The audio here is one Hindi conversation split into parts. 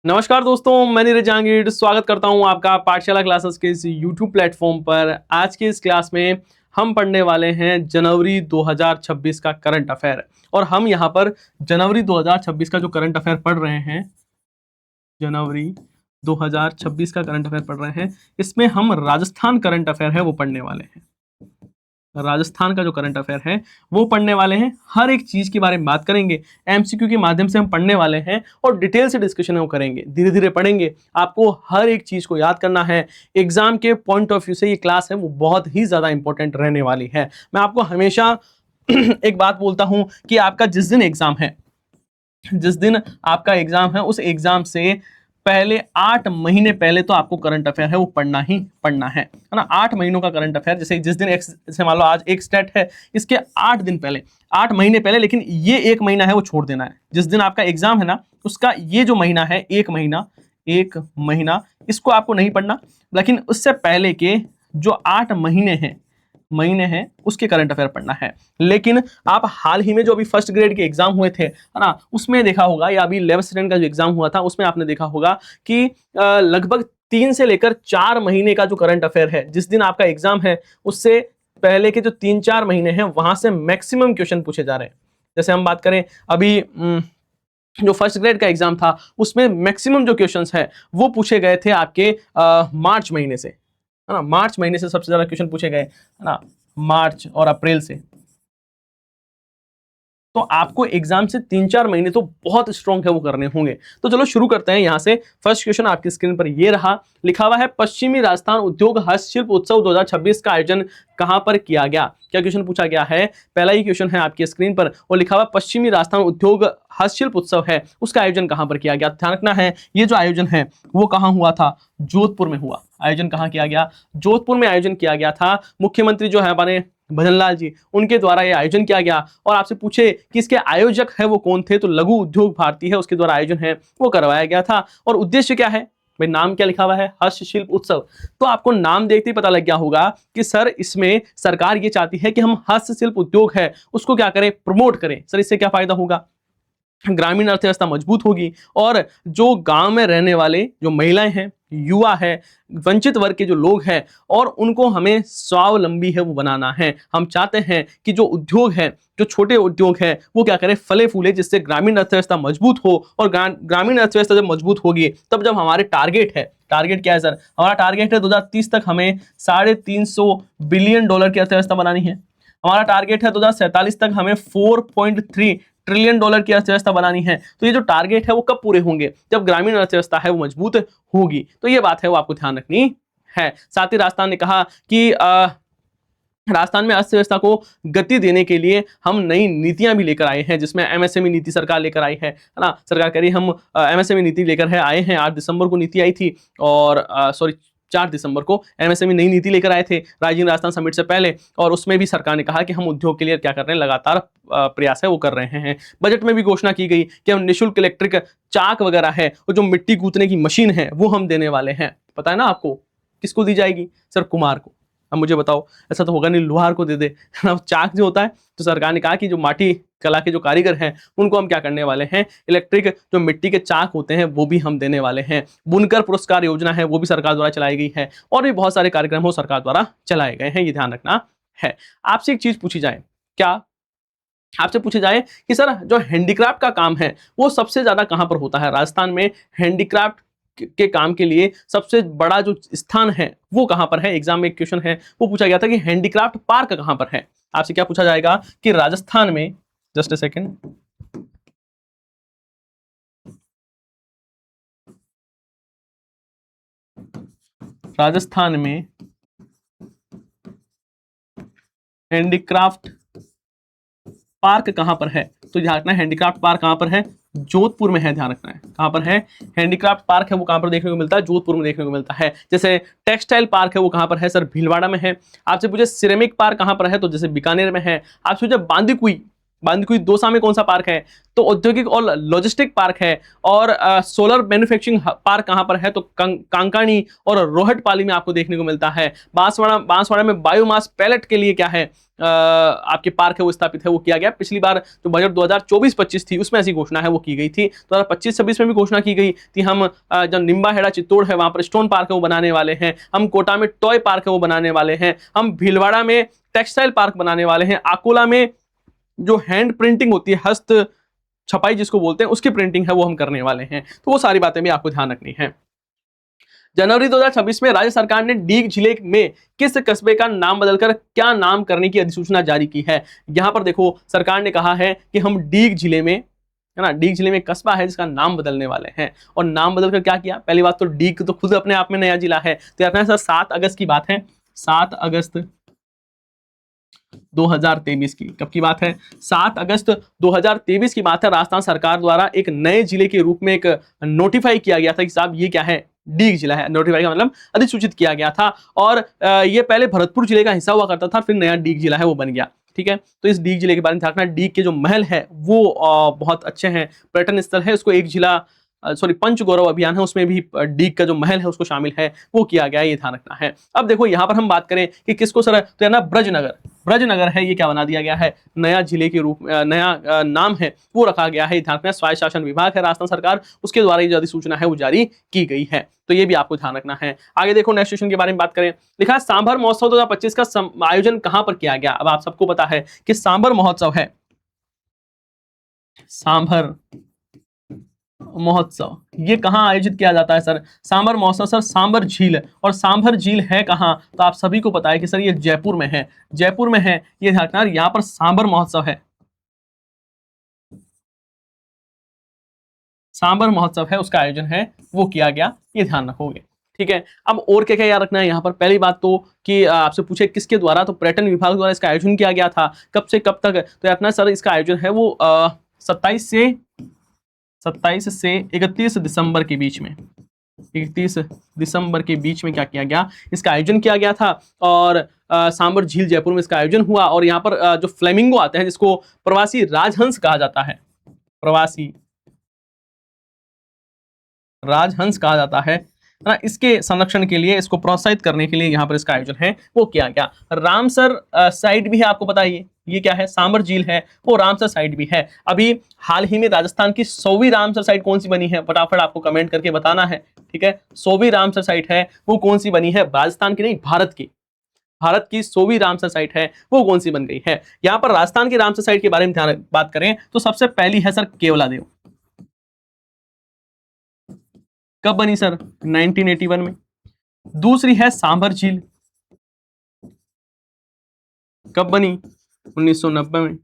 नमस्कार दोस्तों, मैं नीरज जहांगीर स्वागत करता हूं आपका पाठशाला क्लासेस के इस YouTube प्लेटफॉर्म पर। आज की इस क्लास में हम पढ़ने वाले हैं जनवरी 2026 का करंट अफेयर। और हम यहां पर जनवरी 2026 का जो करंट अफेयर पढ़ रहे हैं, जनवरी 2026 का करंट अफेयर पढ़ रहे हैं, इसमें हम राजस्थान करंट अफेयर है वो पढ़ने वाले हैं। राजस्थान का जो करंट अफेयर है वो पढ़ने वाले हैं। हर एक चीज के बारे में बात करेंगे, एमसीक्यू के माध्यम से हम पढ़ने वाले हैं और डिटेल से डिस्कशन वो करेंगे, धीरे धीरे पढ़ेंगे। आपको हर एक चीज को याद करना है। एग्जाम के पॉइंट ऑफ व्यू से ये क्लास है वो बहुत ही ज्यादा इंपॉर्टेंट रहने वाली है। मैं आपको हमेशा एक बात बोलता हूं कि आपका जिस दिन एग्जाम है, जिस दिन आपका एग्जाम है, उस एग्जाम से पहले 8 महीने पहले तो आपको करंट अफेयर है वो पढ़ना ही पढ़ना है ना। 8 महीनों का करंट अफेयर, जैसे जिस दिन जैसे मान लो आज एक स्टेट है, इसके 8 दिन पहले, 8 महीने पहले, लेकिन ये 1 महीना है वो छोड़ देना है। जिस दिन आपका एग्जाम है ना, उसका ये जो महीना है, 1 महीना इसको आपको नहीं पढ़ना, लेकिन उससे पहले के जो 8 महीने हैं उसके करंट अफेयर पढ़ना है। लेकिन आप हाल ही में जो अभी फर्स्ट ग्रेड के एग्जाम हुए थे, है ना, उसमें देखा होगा, या अभी 11th स्टैंडर्ड का जो एग्जाम हुआ था उसमें आपने देखा होगा कि लगभग 3 से लेकर 4 महीने का जो करंट अफेयर है, जिस दिन आपका एग्जाम है उससे पहले के जो 3-4 महीने हैं वहां से मैक्सिमम क्वेश्चन पूछे जा रहे हैं। जैसे हम बात करें अभी जो फर्स्ट ग्रेड का एग्जाम था उसमें मैक्सिमम जो क्वेश्चंस है वो पूछे गए थे आपके मार्च महीने से, है ना। मार्च महीने से सबसे ज्यादा क्वेश्चन पूछे गए, है ना, मार्च और अप्रैल से। तो आपको एग्जाम से 3-4 महीने तो बहुत स्ट्रॉन्ग है वो करने होंगे। तो चलो शुरू करते हैं। यहां से फर्स्ट क्वेश्चन आपकी स्क्रीन पर ये रहा, लिखा हुआ है पश्चिमी राजस्थान उद्योग हस्तशिल्प उत्सव 2026 का आयोजन कहां पर किया गया। क्या क्वेश्चन पूछा गया है? पहला ही क्वेश्चन है आपकी स्क्रीन पर और लिखा हुआ पश्चिमी राजस्थान उद्योग हस्तशिल्प उत्सव है, उसका आयोजन कहां पर किया गया। ध्यान रखना है ये जो आयोजन है वो कहां हुआ था? जोधपुर में हुआ। आयोजन कहां किया गया? जोधपुर में आयोजन किया गया था। मुख्यमंत्री जो है हमारे भजनलाल जी, उनके द्वारा यह आयोजन किया गया। और आपसे पूछे कि इसके आयोजक है वो कौन थे, तो लघु उद्योग भारती है, उसके द्वारा आयोजन है वो करवाया गया था। और उद्देश्य क्या है भाई? नाम क्या लिखा हुआ है? हस्तशिल्प उत्सव। तो आपको नाम देखते ही पता लग गया होगा कि सर इसमें सरकार ये चाहती है कि हम हस्तशिल्प उद्योग है उसको क्या करें? प्रमोट करें। सर इससे क्या फायदा होगा? ग्रामीण अर्थव्यवस्था मजबूत होगी और जो गांव में रहने वाले जो महिलाएं हैं, युवा है, वंचित वर्ग के जो लोग हैं, और उनको हमें स्वावलंबी है वो बनाना है। हम चाहते हैं कि जो उद्योग है, जो छोटे उद्योग है, वो क्या करें? फले फूले, जिससे ग्रामीण अर्थव्यवस्था मजबूत हो। और ग्रामीण अर्थव्यवस्था जब मजबूत होगी तब जब हमारे टारगेट है, टारगेट क्या है सर? हमारा टारगेट है 2030 तक हमें $350 बिलियन की अर्थव्यवस्था बनानी है। हमारा टारगेट है 2047 तक हमें $4.3 ट्रिलियन की अर्थव्यवस्था बनानी है। तो ये जो टारगेट है वो कब पूरे होंगे? जब ग्रामीण अर्थव्यवस्था है वो मजबूत होगी। तो ये बात है वो आपको ध्यान रखनी है। साथ ही राजस्थान ने कहा कि राजस्थान में अर्थव्यवस्था को गति देने के लिए हम नई नीतियां भी लेकर आए हैं, जिसमें एमएसएमई नीति सरकार लेकर आई है ना। सरकार कह रही हम एमएसएमई नीति लेकर आए हैं। 8 दिसंबर को नीति आई थी, और 4 दिसंबर को एमएसएमई नई नीति लेकर आए थे राजीव राजस्थान समिट से पहले। और उसमें भी सरकार ने कहा कि हम उद्योग के लिए क्या कर रहे हैं? लगातार प्रयास है वो कर रहे हैं। बजट में भी घोषणा की गई कि हम निःशुल्क इलेक्ट्रिक चाक वगैरह है और जो मिट्टी कूटने की मशीन है वो हम देने वाले हैं। पता है ना आपको किसको दी जाएगी? सर कुम्हार को। अब मुझे बताओ, ऐसा तो होगा नहीं लोहार को दे दे ना। चाक जो होता है, तो सरकार ने कहा कि जो माटी कला के जो कारीगर हैं उनको हम क्या करने वाले हैं? इलेक्ट्रिक जो मिट्टी के चाक होते हैं वो भी हम देने वाले हैं। बुनकर पुरस्कार योजना है वो भी सरकार द्वारा चलाई गई है, और भी बहुत सारे कार्यक्रम हो सरकार द्वारा चलाए गए हैं, ये ध्यान रखना है। आपसे एक चीज पूछी जाए, क्या आपसे पूछे जाए कि सर जो हैंडीक्राफ्ट का काम है वो सबसे ज्यादा कहां पर होता है? राजस्थान में हैंडीक्राफ्ट के काम के लिए सबसे बड़ा जो स्थान है वो कहां पर है? एग्जाम में एक क्वेश्चन है वो पूछा गया था कि हैंडीक्राफ्ट पार्क कहां पर है। आपसे क्या पूछा जाएगा कि राजस्थान में, जस्ट अ सेकेंड, राजस्थान में हैंडीक्राफ्ट पार्क कहां पर है? तो ध्यान रखना है हैंडीक्राफ्ट पार्क कहां पर है? जोधपुर में है। ध्यान रखना है कहां पर है हैंडीक्राफ्ट पार्क है वो कहां पर देखने को मिलता है? जोधपुर में देखने को मिलता है। जैसे टेक्सटाइल पार्क है वो कहां पर है? सर भीलवाड़ा में है। आपसे पूछे सिरेमिक पार्क कहां पर है? तो जैसे बीकानेर में है। आपसे पूछे बांदीकुई बांदीकुई दौसा में कौन सा पार्क है? तो औद्योगिक और लॉजिस्टिक पार्क है। और सोलर मैन्युफैक्चरिंग पार्क कहां पर है? तो कांकाणी और रोहटपाली में आपको देखने को मिलता है। बांसवाड़ा में बायोमास पैलेट के लिए क्या है, आपके पार्क है वो स्थापित है, वो किया गया। पिछली बार जो बजट 2024-25 थी उसमें ऐसी घोषणा है वो की गई थी। 2025-26 में भी घोषणा की गई थी, हम जो निम्बा हेड़ा चित्तौड़ है वहां पर स्टोन पार्क है वो बनाने वाले हैं, हम कोटा में टॉय पार्क है वो बनाने वाले हैं, हम भीलवाड़ा में टेक्सटाइल पार्क बनाने वाले हैं, अकोला में जो हैंड प्रिंटिंग होती है, हस्त छपाई जिसको बोलते हैं, उसकी प्रिंटिंग है वो हम करने वाले हैं। तो वो सारी बातें भी आपको ध्यान रखनी है। जनवरी 2026 में राज्य सरकार ने डीग जिले में किस कस्बे का नाम बदलकर क्या नाम करने की अधिसूचना जारी की है? यहां पर देखो सरकार ने कहा है कि हम डीग जिले में, है ना, डीग जिले में कस्बा है जिसका नाम बदलने वाले हैं। और नाम बदलकर क्या किया? पहली बात तो डीग तो खुद अपने आप में नया जिला है। तो यार सर 7 अगस्त की बात है, 7 अगस्त 2023 की। कब की बात है? 7 अगस्त 2023 की बात है। राजस्थान सरकार द्वारा एक नए जिले के रूप में एक नोटिफाई किया गया था कि साहब ये क्या है, डीग जिला है। नोटिफाई का मतलब अधिसूचित किया गया था। और ये पहले भरतपुर जिले का हिस्सा हुआ करता था, फिर नया डीग जिला है वो बन गया। ठीक है, तो इस डीग जिले के बारे में ध्यान रखना। डीग के जो महल है वो बहुत अच्छे हैं, पर्यटन स्थल है, उसको एक जिला पंच गौरव अभियान है उसमें भी डीग का जो महल है उसको शामिल है, वो किया गया है, ये ध्यान रखना है। अब देखो यहाँ पर हम बात करें कि किसको सर, तो है ना ब्रजनगर, ब्रजनगर है, ये क्या बना दिया गया है, नया जिले के रूप में नया नाम है वो रखा गया है। ध्यान रखना, स्वायत्त शासन विभाग है राजस्थान सरकार, उसके द्वारा ये जो अधिसूचना है वो जारी की गई है। तो ये भी आपको ध्यान रखना है। आगे देखो नेक्स्ट क्वेश्चन के बारे में बात करें। लिखा है सांभर महोत्सव 2025 का आयोजन कहां पर किया गया? अब आप सबको पता है कि सांभर महोत्सव है, सांभर महोत्सव ये कहां आयोजित किया जाता है सर? सांभर महोत्सव सर सांभर झील, और सांभर झील है कहां? तो आप सभी को पता है कि सर ये जयपुर में है, जयपुर में है। ये ध्यान रखना, यहां पर सांभर महोत्सव है, सांभर महोत्सव है, उसका आयोजन है वो किया गया, ये ध्यान रखोगे। ठीक है, अब और क्या क्या याद रखना है यहाँ पर? पहली बात तो कि आपसे पूछे किसके द्वारा, तो पर्यटन विभाग द्वारा इसका आयोजन किया गया था। कब से कब तक? तो याद रखना सर इसका आयोजन है वो 27 से 31 दिसंबर के बीच में, 31 दिसंबर के बीच में क्या किया गया, इसका आयोजन किया गया था। और सांभर झील जयपुर में इसका आयोजन हुआ। और यहाँ पर जो फ्लेमिंगो आते हैं जिसको प्रवासी राजहंस कहा जाता है, प्रवासी राजहंस कहा जाता है ना, इसके संरक्षण के लिए, इसको प्रोत्साहित करने के लिए यहाँ पर इसका आयोजन है वो किया गया। रामसर साइट भी है, आपको पता है ये क्या है, सांभर झील है, वो रामसर साइट भी है। अभी हाल ही में राजस्थान की 100वीं रामसर साइट कौन सी बनी है, फटाफट आपको कमेंट करके बताना है। ठीक है, 100वीं रामसर साइट है वो कौन सी बनी है? राजस्थान की नहीं, भारत की, भारत की 100वीं रामसर साइट है वो कौन सी बन गई है? यहाँ पर राजस्थान की रामसर साइट के बारे में ध्यान बात करें तो सबसे पहली है सर केवलादेव। कब बनी सर? 1981 में। दूसरी है सांभर झील, कब बनी? 1990 में।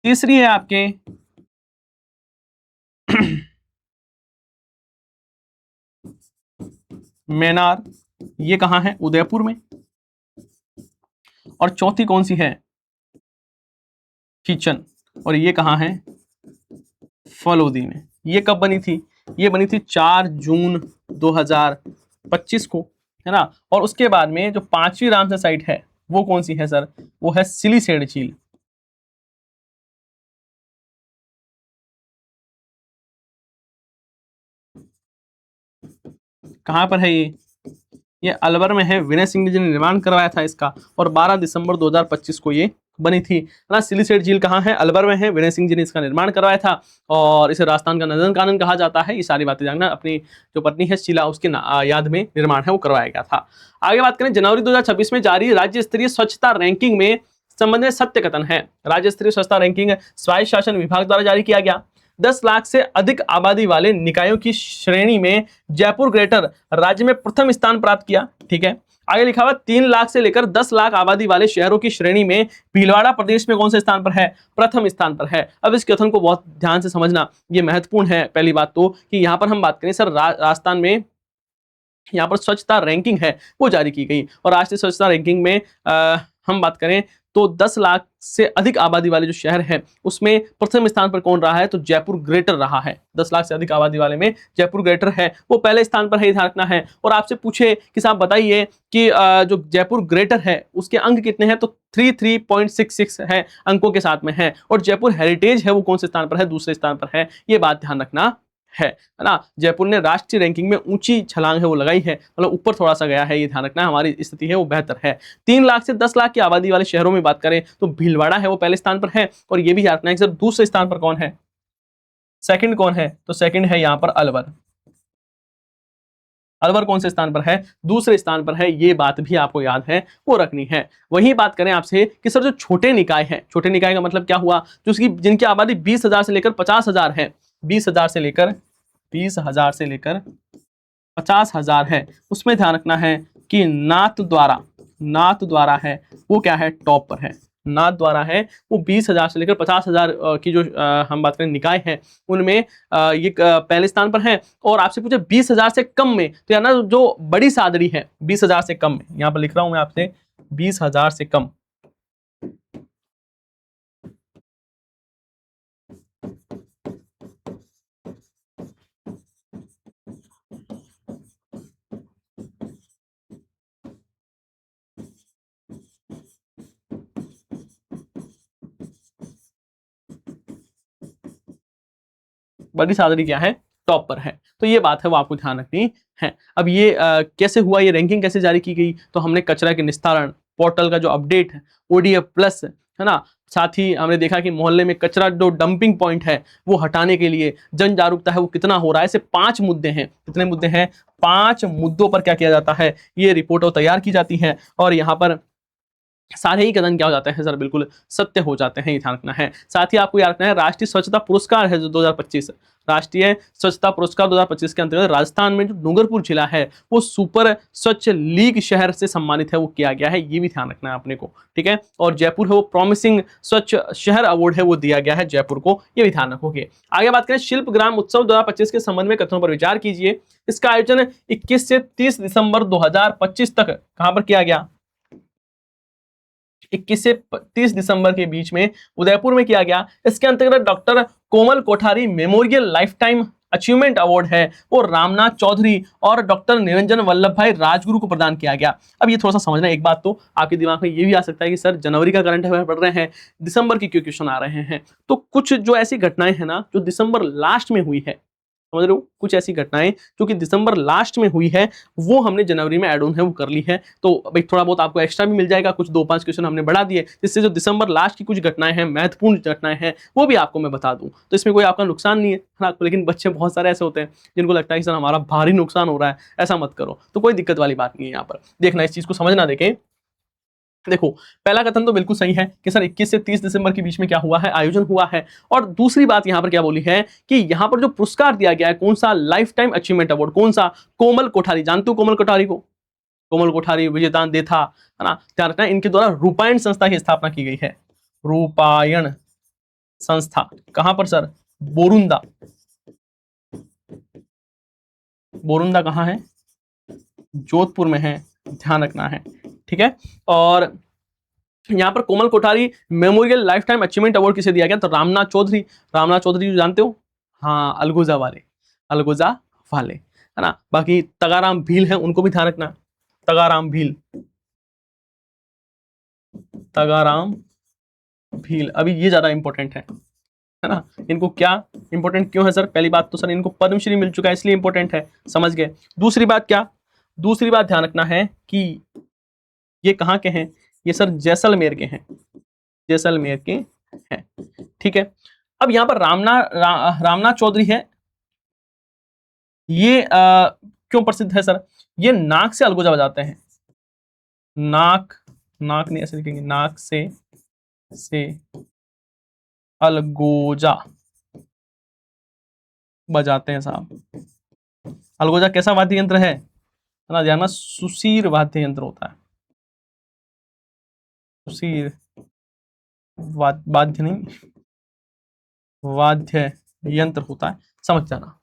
तीसरी है आपके मैनार, ये कहां है? उदयपुर में। और चौथी कौन सी है? किचन, और ये कहां है? फलोदी में। ये कब बनी थी? ये बनी थी 4 जून 2025 को, है ना। और उसके बाद में जो 5वीं रामसर साइट है वो कौन सी है सर? वो है सिलीसेड झील। कहां पर है ये अलवर में है। विनय सिंह जी ने निर्माण करवाया था इसका, और 12 दिसंबर 2025 को ये बनी थी ना। सिलीसेड झील कहाँ है? अलवर में है। विनय सिंह जी ने इसका निर्माण करवाया था, और इसे राजस्थान का नंदन कानन कहा जाता है। ये सारी बातें जानना, अपनी जो पत्नी है शीला उसके याद में निर्माण है वो करवाया गया था। आगे बात करें, जनवरी 2026 में जारी राज्य स्तरीय स्वच्छता रैंकिंग में संबंध में सत्य कथन है। राज्य स्तरीय स्वच्छता रैंकिंग स्वायत्त शासन विभाग द्वारा जारी किया गया। 10 लाख से अधिक आबादी वाले निकायों की श्रेणी में जयपुर ग्रेटर राज्य में प्रथम स्थान प्राप्त किया। ठीक है, आगे लिखा हुआ 3 लाख से लेकर 10 लाख आबादी वाले शहरों की श्रेणी में भीलवाड़ा प्रदेश में कौन से स्थान पर है? प्रथम स्थान पर है। अब इस कथन को बहुत ध्यान से समझना, ये महत्वपूर्ण है। पहली बात तो कि यहाँ पर हम बात करें सर राजस्थान में यहाँ पर स्वच्छता रैंकिंग है वो जारी की गई, और राष्ट्रीय स्वच्छता रैंकिंग में हम बात करें तो 10 लाख से अधिक आबादी वाले जो शहर हैं उसमें प्रथम स्थान पर कौन रहा है, तो जयपुर ग्रेटर रहा है। 10 लाख से अधिक आबादी वाले में जयपुर ग्रेटर है, वो पहले स्थान पर है, ध्यान रखना है। और आपसे पूछे कि साहब बताइए कि जो जयपुर ग्रेटर है उसके अंक कितने हैं, तो 33.66 है, अंकों के साथ में है। और जयपुर हेरिटेज है वो कौन से स्थान पर है, दूसरे स्थान पर है, ये बात ध्यान रखना है ना। जयपुर ने राष्ट्रीय रैंकिंग में ऊंची छलांग है वो लगाई है, मतलब ऊपर थोड़ा सा गया है, ये ध्यान रखना है। हमारी स्थिति है वो बेहतर है। 3 लाख से 10 लाख की आबादी वाले शहरों में बात करें तो भीलवाड़ा है वो पहले स्थान पर है, और ये भी याद रखना है सर दूसरे स्थान पर कौन है, सेकंड कौन है, तो सेकंड है यहाँ पर अलवर। अलवर कौन से स्थान पर है, दूसरे स्थान पर है, ये बात भी आपको याद है वो रखनी है। वही बात करें आपसे कि सर जो छोटे निकाय है, छोटे निकाय का मतलब क्या हुआ, जो उसकी जिनकी आबादी 20,000 से लेकर 50,000 है, 20,000 से लेकर 50,000 है, उसमें ध्यान रखना है कि नाथ द्वारा है वो क्या है, टॉप पर है। नाथ द्वारा है वो 20,000 से लेकर 50,000 की जो हम बात करें निकाय है उनमें ये पहले स्थान पर है। और आपसे पूछे 20,000 से कम में, तो यार ना जो बड़ी सादड़ी है 20,000 से कम में, यहाँ पर लिख रहा हूं मैं आपसे 20,000 से कम, बड़ी सादड़ी क्या है, टॉप पर है। तो ये बात है वो आपको ध्यान रखनी है। अब ये कैसे हुआ, ये रैंकिंग कैसे जारी की गई, तो हमने कचरा के निस्तारण पोर्टल का जो अपडेट है ओडीएफ प्लस है ना, साथ ही हमने देखा कि मोहल्ले में कचरा जो डंपिंग पॉइंट है वो हटाने के लिए जन जागरूकता है वो कितना हो रहा है। ऐसे 5 मुद्दे हैं, कितने मुद्दे हैं, 5 मुद्दों पर क्या किया जाता है, ये रिपोर्ट तैयार की जाती है, और यहाँ पर सारे ही कदम क्या हो जाते हैं सर, बिल्कुल सत्य हो जाते हैं, ये ध्यान रखना है। साथ ही आपको याद रखना है राष्ट्रीय स्वच्छता पुरस्कार है जो 2025, राष्ट्रीय स्वच्छता पुरस्कार 2025 के अंतर्गत राजस्थान में जो डूंगरपुर जिला है वो सुपर स्वच्छ लीग शहर से सम्मानित है वो किया गया है, ये भी ध्यान रखना है अपने को, ठीक है। और जयपुर है वो प्रॉमिसिंग स्वच्छ शहर अवार्ड है वो दिया गया है जयपुर को, ये भी ध्यान रखोगे। आगे बात करें शिल्प ग्राम उत्सव 2025 के संबंध में कथनों पर विचार कीजिए। इसका आयोजन 21 से 30 दिसंबर 2025 तक कहां पर किया गया, 21 से 30 दिसंबर के बीच में उदयपुर में किया गया। इसके अंतर्गत doctor Komal Kothari memorial lifetime achievement award है वो रामनाथ चौधरी और डॉक्टर निरंजन वल्लभ भाई राजगुरु को प्रदान किया गया। अब ये थोड़ा सा समझना, एक बात तो आपके दिमाग में ये भी आ सकता है कि सर जनवरी का करंट अफेयर पढ़ रहे हैं, दिसंबर की क्यों क्वेश्चन आ रहे हैं। तो कुछ जो ऐसी घटनाएं हैं ना जो दिसंबर लास्ट में हुई है, समझ रहे हो, कुछ ऐसी घटनाएं जो कि दिसंबर लास्ट में हुई है वो हमने जनवरी में ऐड ऑन है वो कर ली है। तो भाई थोड़ा बहुत आपको एक्स्ट्रा भी मिल जाएगा, कुछ 2-5 क्वेश्चन हमने बढ़ा दिए जिससे जो दिसंबर लास्ट की कुछ घटनाएं हैं, महत्वपूर्ण घटनाएं हैं, वो भी आपको मैं बता दूं। तो इसमें कोई आपका नुकसान नहीं है ना। लेकिन बच्चे बहुत सारे ऐसे होते हैं जिनको लगता है कि सर हमारा भारी नुकसान हो रहा है, ऐसा मत करो, तो कोई दिक्कत वाली बात नहीं है। यहाँ पर देखना, इस चीज को समझना। देखें, देखो पहला कथन तो बिल्कुल सही है कि सर 21 से 30 दिसंबर के बीच में क्या हुआ है, आयोजन हुआ है। और दूसरी बात यहां पर क्या बोली है कि यहां पर जो पुरस्कार दिया गया है कौन सा, लाइफ टाइम अचीवमेंट अवार्ड, कौन सा, कोमल कोठारी, जानते हो कोमल कोठारी को, कोमल कोठारी, विजयदान देथा, है ना, ध्यान रखना, इनके द्वारा रूपायण संस्था की स्थापना की गई है। रूपायण संस्था कहां पर सर, बोरुंदा, बोरुंदा कहां है, जोधपुर में है, ध्यान रखना है, ठीक है। और यहां पर Komal Kothari memorial lifetime achievement award किसे दिया गया, तो रामनाथ चौधरी, रामनाथ चौधरी जो जानते हो, हाँ अलगोजा वाले, अलगोजा वाले, है ना। बाकी तगाराम भील है, उनको भी ध्यान रखना, तगाराम भील, तगाराम भील, अभी ये ज्यादा इंपॉर्टेंट है ना। इनको क्या इंपॉर्टेंट क्यों है सर, पहली बात तो सर इनको पद्मश्री मिल चुका है इसलिए इंपॉर्टेंट है, समझ गए। दूसरी बात क्या, दूसरी बात ध्यान रखना है कि ये कहाँ के हैं, ये सर जैसलमेर के हैं, जैसलमेर के हैं, ठीक है। अब यहां पर रामनाथ चौधरी है, ये क्यों प्रसिद्ध है सर, ये नाक से अलगोजा बजाते हैं, नाक, नाक नहीं ऐसे लिखेंगे, नाक से अलगोजा बजाते हैं साहब। अलगोजा कैसा वाद्य यंत्र है ना, ध्यान में, सुशीर वाद्य यंत्र होता है, सुशीर वाद्य नहीं, वाद्य यंत्र होता है, समझ जाना,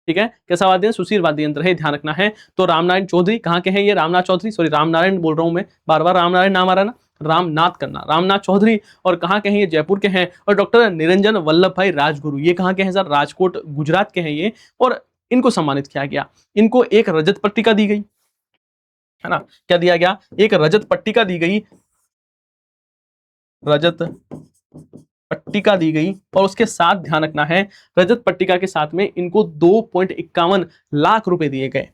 ठीक है। कैसा वाद्य, सुशीर वाद्य यंत्र है, ध्यान रखना है। तो रामनारायण चौधरी कहाँ के हैं, ये रामनाथ चौधरी, सॉरी रामनारायण बोल रहा हूं मैं, बार बार रामनारायण नाम आ रहा है ना, रामनाथ खन्ना, रामनाथ चौधरी, और कहाँ के हैं ये, जयपुर के हैं। और डॉक्टर निरंजन वल्लभ भाई राजगुरु, ये कहाँ के हैं सर, राजकोट गुजरात के हैं ये, और इनको सम्मानित किया गया। इनको एक रजत पट्टिका दी गई, है ना, क्या दिया गया, एक रजत पट्टिका दी गई, रजत पट्टिका दी गई, और उसके साथ ध्यान रखना है रजत पट्टिका के साथ में इनको 2.51 लाख रुपए दिए गए,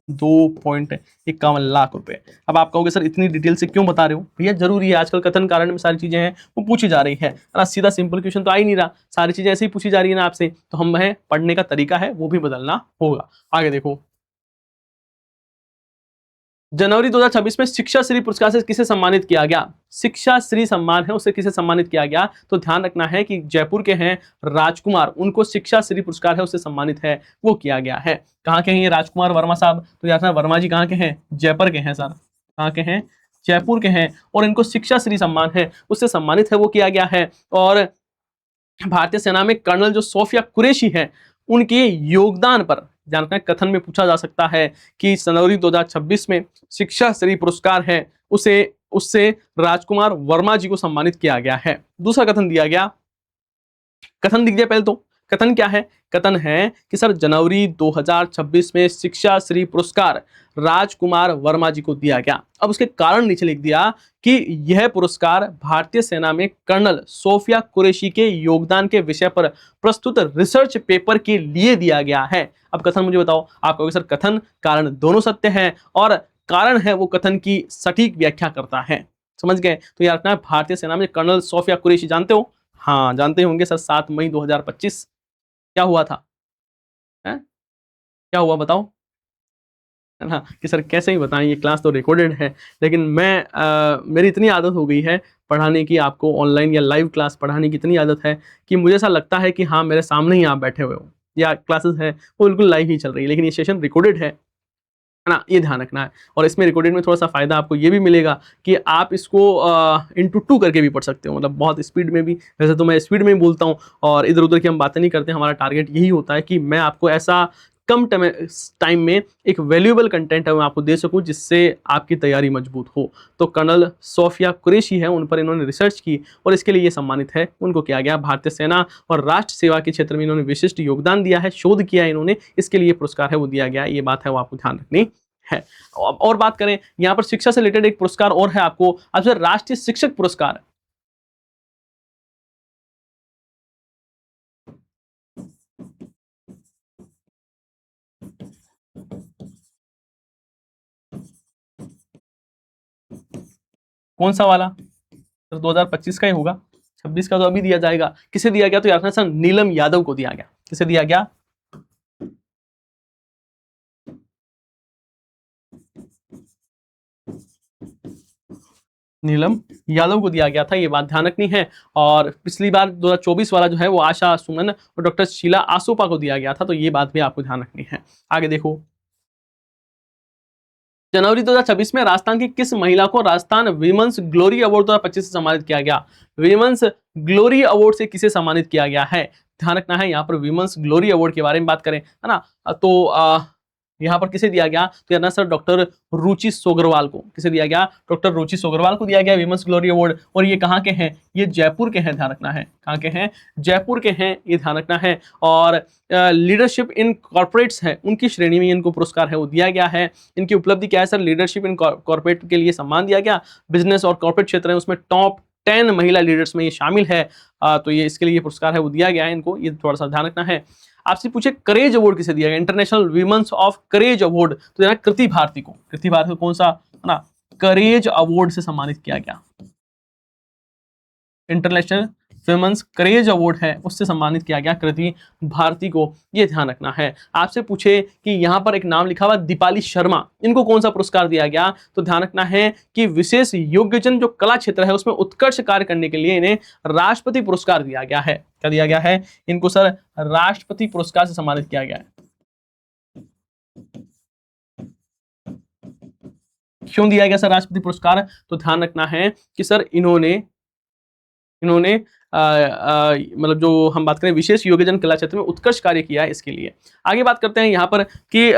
2.51 लाख रुपए। अब आप कहोगे सर इतनी डिटेल से क्यों बता रहे हो, भैया जरूरी है, आजकल कथन कारण में सारी चीजें हैं वो पूछी जा रही है ना, सीधा सिंपल क्वेश्चन तो आ ही नहीं रहा, सारी चीजें ऐसे ही पूछी जा रही है ना आपसे, तो हम है पढ़ने का तरीका है वो भी बदलना होगा। आगे देखो, जनवरी 2026 में शिक्षा श्री पुरस्कार से किसे सम्मानित किया गया, शिक्षा श्री सम्मान है उससे किसे सम्मानित किया गया, तो ध्यान रखना है कि जयपुर के हैं राजकुमार, उनको शिक्षा श्री पुरस्कार है उससे सम्मानित है वो किया गया है। कहाँ के हैं ये राजकुमार वर्मा साहब, तो यार वर्मा जी कहाँ के हैं, जयपुर के हैं सर, कहाँ के हैं, जयपुर के हैं, और इनको शिक्षा श्री सम्मान है उससे सम्मानित है वो किया गया है। और भारतीय सेना में कर्नल जो सोफिया कुरैशी है उनके योगदान पर जानना, कथन में पूछा जा सकता है कि जनवरी 2026 में शिक्षा श्री पुरस्कार है उसे उससे राजकुमार वर्मा जी को सम्मानित किया गया है। दूसरा कथन दिया गया, कथन दिख गया पहले तो, कथन क्या है, कथन है कि सर जनवरी 2026 में शिक्षा श्री पुरस्कार राजकुमार वर्मा जी को दिया गया। अब उसके कारण नीचे लिख दिया कि यह पुरस्कार भारतीय सेना में कर्नल सोफिया कुरैशी के योगदान के विषय पर प्रस्तुत रिसर्च पेपर के लिए दिया गया है। अब कथन मुझे बताओ, आप कहोगे सर कथन कारण दोनों सत्य है, और कारण है वो कथन की सटीक व्याख्या करता है, समझ गए। तो यार अपना भारतीय सेना में कर्नल सोफिया कुरैशी जानते हो, हाँ जानते होंगे सर, 7 मई 2025 क्या हुआ था, है? क्या हुआ बताओ, है ना, कि सर कैसे ही बताएं, ये क्लास तो रिकॉर्डेड है, लेकिन मेरी इतनी आदत हो गई है पढ़ाने की, आपको ऑनलाइन या लाइव क्लास पढ़ाने की इतनी आदत है कि मुझे ऐसा लगता है कि हाँ मेरे सामने ही आप बैठे हुए हो, या क्लासेस है वो बिल्कुल लाइव ही चल रही है, लेकिन ये सेशन रिकॉर्डेड है ना, ये ध्यान रखना है। और इसमें रिकॉर्डेड में थोड़ा सा फायदा आपको ये भी मिलेगा कि आप इसको इंटू 2 करके भी पढ़ सकते हो, मतलब बहुत स्पीड में भी, वैसे तो मैं स्पीड में ही बोलता हूँ और इधर उधर की हम बातें नहीं करते, हमारा टारगेट यही होता है कि मैं आपको ऐसा कम टाइम में एक वैल्यूएबल कंटेंट है मैं आपको दे सकूं जिससे आपकी तैयारी मजबूत हो। तो कर्नल सोफिया कुरैशी है, उन पर इन्होंने रिसर्च की और इसके लिए ये सम्मानित है, उनको किया गया। भारतीय सेना और राष्ट्र सेवा के क्षेत्र में इन्होंने विशिष्ट योगदान दिया है, शोध किया इन्होंने, इसके लिए पुरस्कार है वो दिया गया, ये बात है वो आपको ध्यान रखनी है। और बात करें यहाँ पर शिक्षा से रिलेटेड एक पुरस्कार और है आपको, आपसे राष्ट्रीय शिक्षक पुरस्कार। कौन सा वाला, तो 2025 का ही होगा, 26 का तो अभी दिया जाएगा। किसे दिया गया, तो यार सर नीलम यादव को दिया गया। किसे दिया गया, नीलम यादव को दिया गया था, ये बात ध्यान रखनी है। और पिछली बार 2024 वाला जो है वो आशा सुमन और डॉक्टर शीला आसोपा को दिया गया था, तो ये बात भी आपको ध्यान रखनी है। आगे देखो, जनवरी 2026 में राजस्थान की किस महिला को राजस्थान वीमेंस ग्लोरी अवार्ड 2025 से सम्मानित किया गया। वीमेंस ग्लोरी अवार्ड से किसे सम्मानित किया गया है, ध्यान रखना है। यहाँ पर वीमेंस ग्लोरी अवार्ड के बारे में बात करें, है ना, तो यहाँ पर किसे दिया गया, तो यार सर डॉक्टर रुचि सोगरवाल को। किसे दिया गया, डॉक्टर रुचि सोगरवाल को दिया गया वीमेंस ग्लोरी अवार्ड। और ये कहाँ के हैं, ये जयपुर के हैं, ध्यान रखना है, कहाँ के हैं, जयपुर के हैं, ये ध्यान रखना है। और लीडरशिप इन कॉर्पोरेट्स है, उनकी श्रेणी में इनको पुरस्कार है वो दिया गया है। इनकी उपलब्धि क्या है सर, लीडरशिप इन कॉर्पोरेट के लिए सम्मान दिया गया। बिजनेस और कॉर्पोरेट क्षेत्र है उसमें टॉप 10 महिला लीडर्स में ये शामिल है, तो ये इसके लिए ये पुरस्कार है वो दिया गया है इनको, ये थोड़ा सा ध्यान रखना है। आपसे पूछे करेज अवार्ड किसे दिया गया, international women's of courage award, तो देना कृति भारती को। कृति भारती को कौन सा, है ना, करेज अवार्ड से सम्मानित किया गया। इंटरनेशनल विमेंस करेज अवार्ड है उससे सम्मानित किया गया कृति भारती को, ये ध्यान रखना है। आपसे पूछे कि यहाँ पर एक नाम लिखा हुआ दीपाली शर्मा, इनको कौन सा पुरस्कार दिया गया, तो ध्यान रखना है कि विशेष योग्यजन जो कला क्षेत्र है उसमें उत्कर्ष कार्य करने के लिए इन्हें राष्ट्रपति पुरस्कार दिया गया है। क्या दिया गया है इनको सर, राष्ट्रपति पुरस्कार से सम्मानित किया गया है। क्यों दिया गया सर राष्ट्रपति पुरस्कार, तो ध्यान रखना है कि सर इन्होंने मतलब जो हम बात करें विशेष योग्यजन कला क्षेत्र में उत्कृष्ट कार्य किया है, इसके लिए। आगे बात करते हैं यहाँ पर कि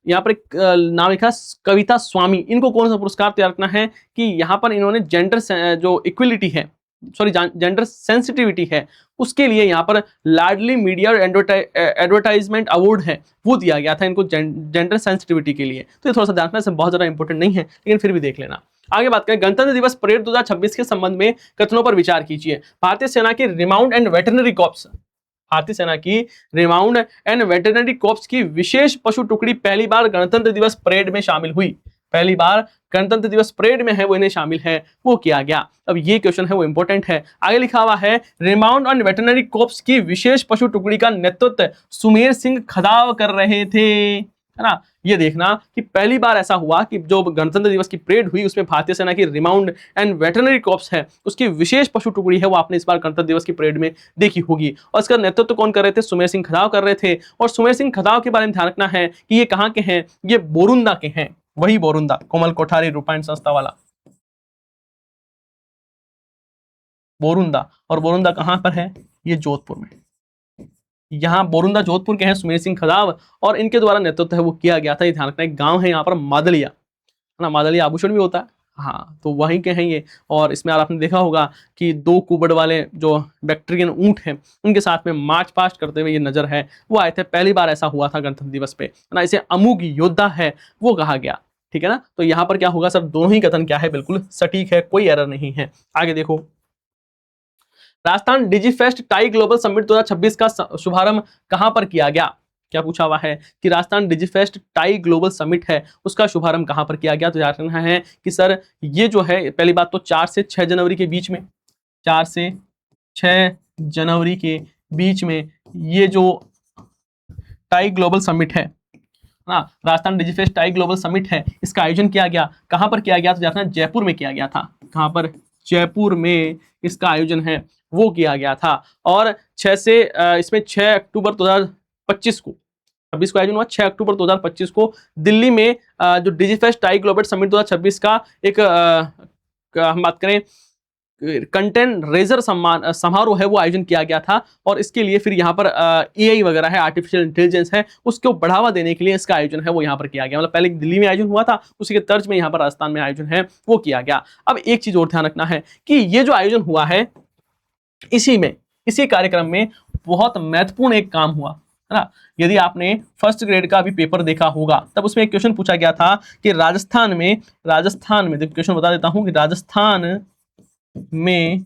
यहाँ पर एक नाम लिखा कविता स्वामी, इनको कौन सा पुरस्कार तैयार करना है कि यहाँ पर इन्होंने जेंडर जो इक्वलिटी है, सॉरी जेंडर सेंसिटिविटी है, उसके लिए यहाँ पर लाडली मीडिया एडवर्टाइजमेंट अवार्ड है वो दिया गया था इनको जेंडर सेंसिटिविटी के लिए। तो ये थोड़ा सा ध्यान रखना, इससे बहुत ज्यादा इंपॉर्टेंट नहीं है लेकिन फिर भी देख लेना। आगे बात करें, गणतंत्र दिवस परेड 2026 के संबंध में कथनों पर विचार कीजिए। भारतीय सेना के रिमाउंड एंड वेटरनरी कॉर्प्स, भारतीय सेना की रिमाउंड एंड वेटरनरी कॉर्प्स की विशेष पशु टुकड़ी पहली बार गणतंत्र दिवस परेड में शामिल हुई। पहली बार गणतंत्र दिवस परेड में है वो इन्हें शामिल है, वो किया गया। अब ये क्वेश्चन है वो इंपॉर्टेंट है। आगे लिखा हुआ है रिमाउंड एंड वेटरनरी कॉर्प्स की विशेष पशु टुकड़ी का नेतृत्व सुमेर सिंह खदाव कर रहे थे, है ना। ये देखना कि पहली बार ऐसा हुआ कि जो गणतंत्र दिवस की परेड हुई उसमें भारतीय सेना की रिमाउंड एंड वेटरनरी कॉर्प्स है उसकी विशेष पशु टुकड़ी है वो आपने इस बार गणतंत्र दिवस की परेड में देखी होगी। और इसका नेतृत्व कौन कर रहे थे? सुमेर सिंह खदाव कर रहे थे। और सुमेर सिंह खदाव के बारे में ध्यान रखना है कि ये कहाँ के हैं, ये बोरुंदा के हैं, वही बोरुंदा, कोमल कोठारी रूपायण संस्था वाला बोरुंदा। और बोरुंदा कहां पर है? ये जोधपुर में। यहाँ बोरुंदा जोधपुर के हैं सुमेर सिंह खदाव और इनके द्वारा नेतृत्व है वो किया गया था। ये ध्यान रखना, एक गांव है यहाँ पर मादलिया, है ना, मादलिया आभूषण भी होता है, हाँ, तो वहीं के हैं ये। और इसमें आपने देखा होगा कि 2 कुबड़ वाले जो बैक्टीरियन ऊंट हैं उनके साथ में मार्च पास्ट करते हुए ये नजर है वो आए थे। पहली बार ऐसा हुआ था गणतंत्र दिवस पे, है ना। इसे अमोघ योद्धा है वो कहा गया, ठीक है ना। तो यहाँ पर क्या होगा सर, दोनों ही कथन क्या है, बिल्कुल सटीक है, कोई एरर नहीं है। आगे देखो, Rajasthan Digifest tie global summit 2026 का शुभारंभ कहां पर किया गया? क्या पूछा हुआ है कि Rajasthan Digifest tie global summit है उसका शुभारंभ कहां पर किया गया? तो याद रखना है कि सर ये जो है, पहली बात तो 4 से 6 जनवरी के बीच में, 4 से 6 जनवरी के बीच में ये जो टाई ग्लोबल समिट है ना, Rajasthan Digifest tie global summit है, इसका आयोजन किया गया। कहां पर किया गया? तो याद रखना जयपुर में किया गया था। कहां पर? जयपुर में इसका आयोजन है वो किया गया था। और 6 से इसमें 6 अक्टूबर 2025 को, 26 को आयोजन हुआ, 6 अक्टूबर 2025 को दिल्ली में जो डिजीफेस्ट टाई ग्लोबल समिट 2026 का एक हम बात करें कंटेंट रेजर सम्मान समारोह है वो आयोजन किया गया था। और इसके लिए फिर यहाँ पर एआई वगैरह है, आर्टिफिशियल इंटेलिजेंस है, उसको बढ़ावा देने के लिए इसका आयोजन है वो यहाँ पर किया गया। मतलब पहले दिल्ली में आयोजन हुआ था, उसी के तर्ज में यहाँ पर राजस्थान में आयोजन है वो किया गया। अब एक चीज और ध्यान रखना है कि ये जो आयोजन हुआ है इसी कार्यक्रम में बहुत महत्वपूर्ण एक काम हुआ, है ना। यदि आपने फर्स्ट ग्रेड का भी पेपर देखा होगा तब उसमें एक क्वेश्चन पूछा गया था कि राजस्थान में देखो क्वेश्चन बता देता हूं कि राजस्थान में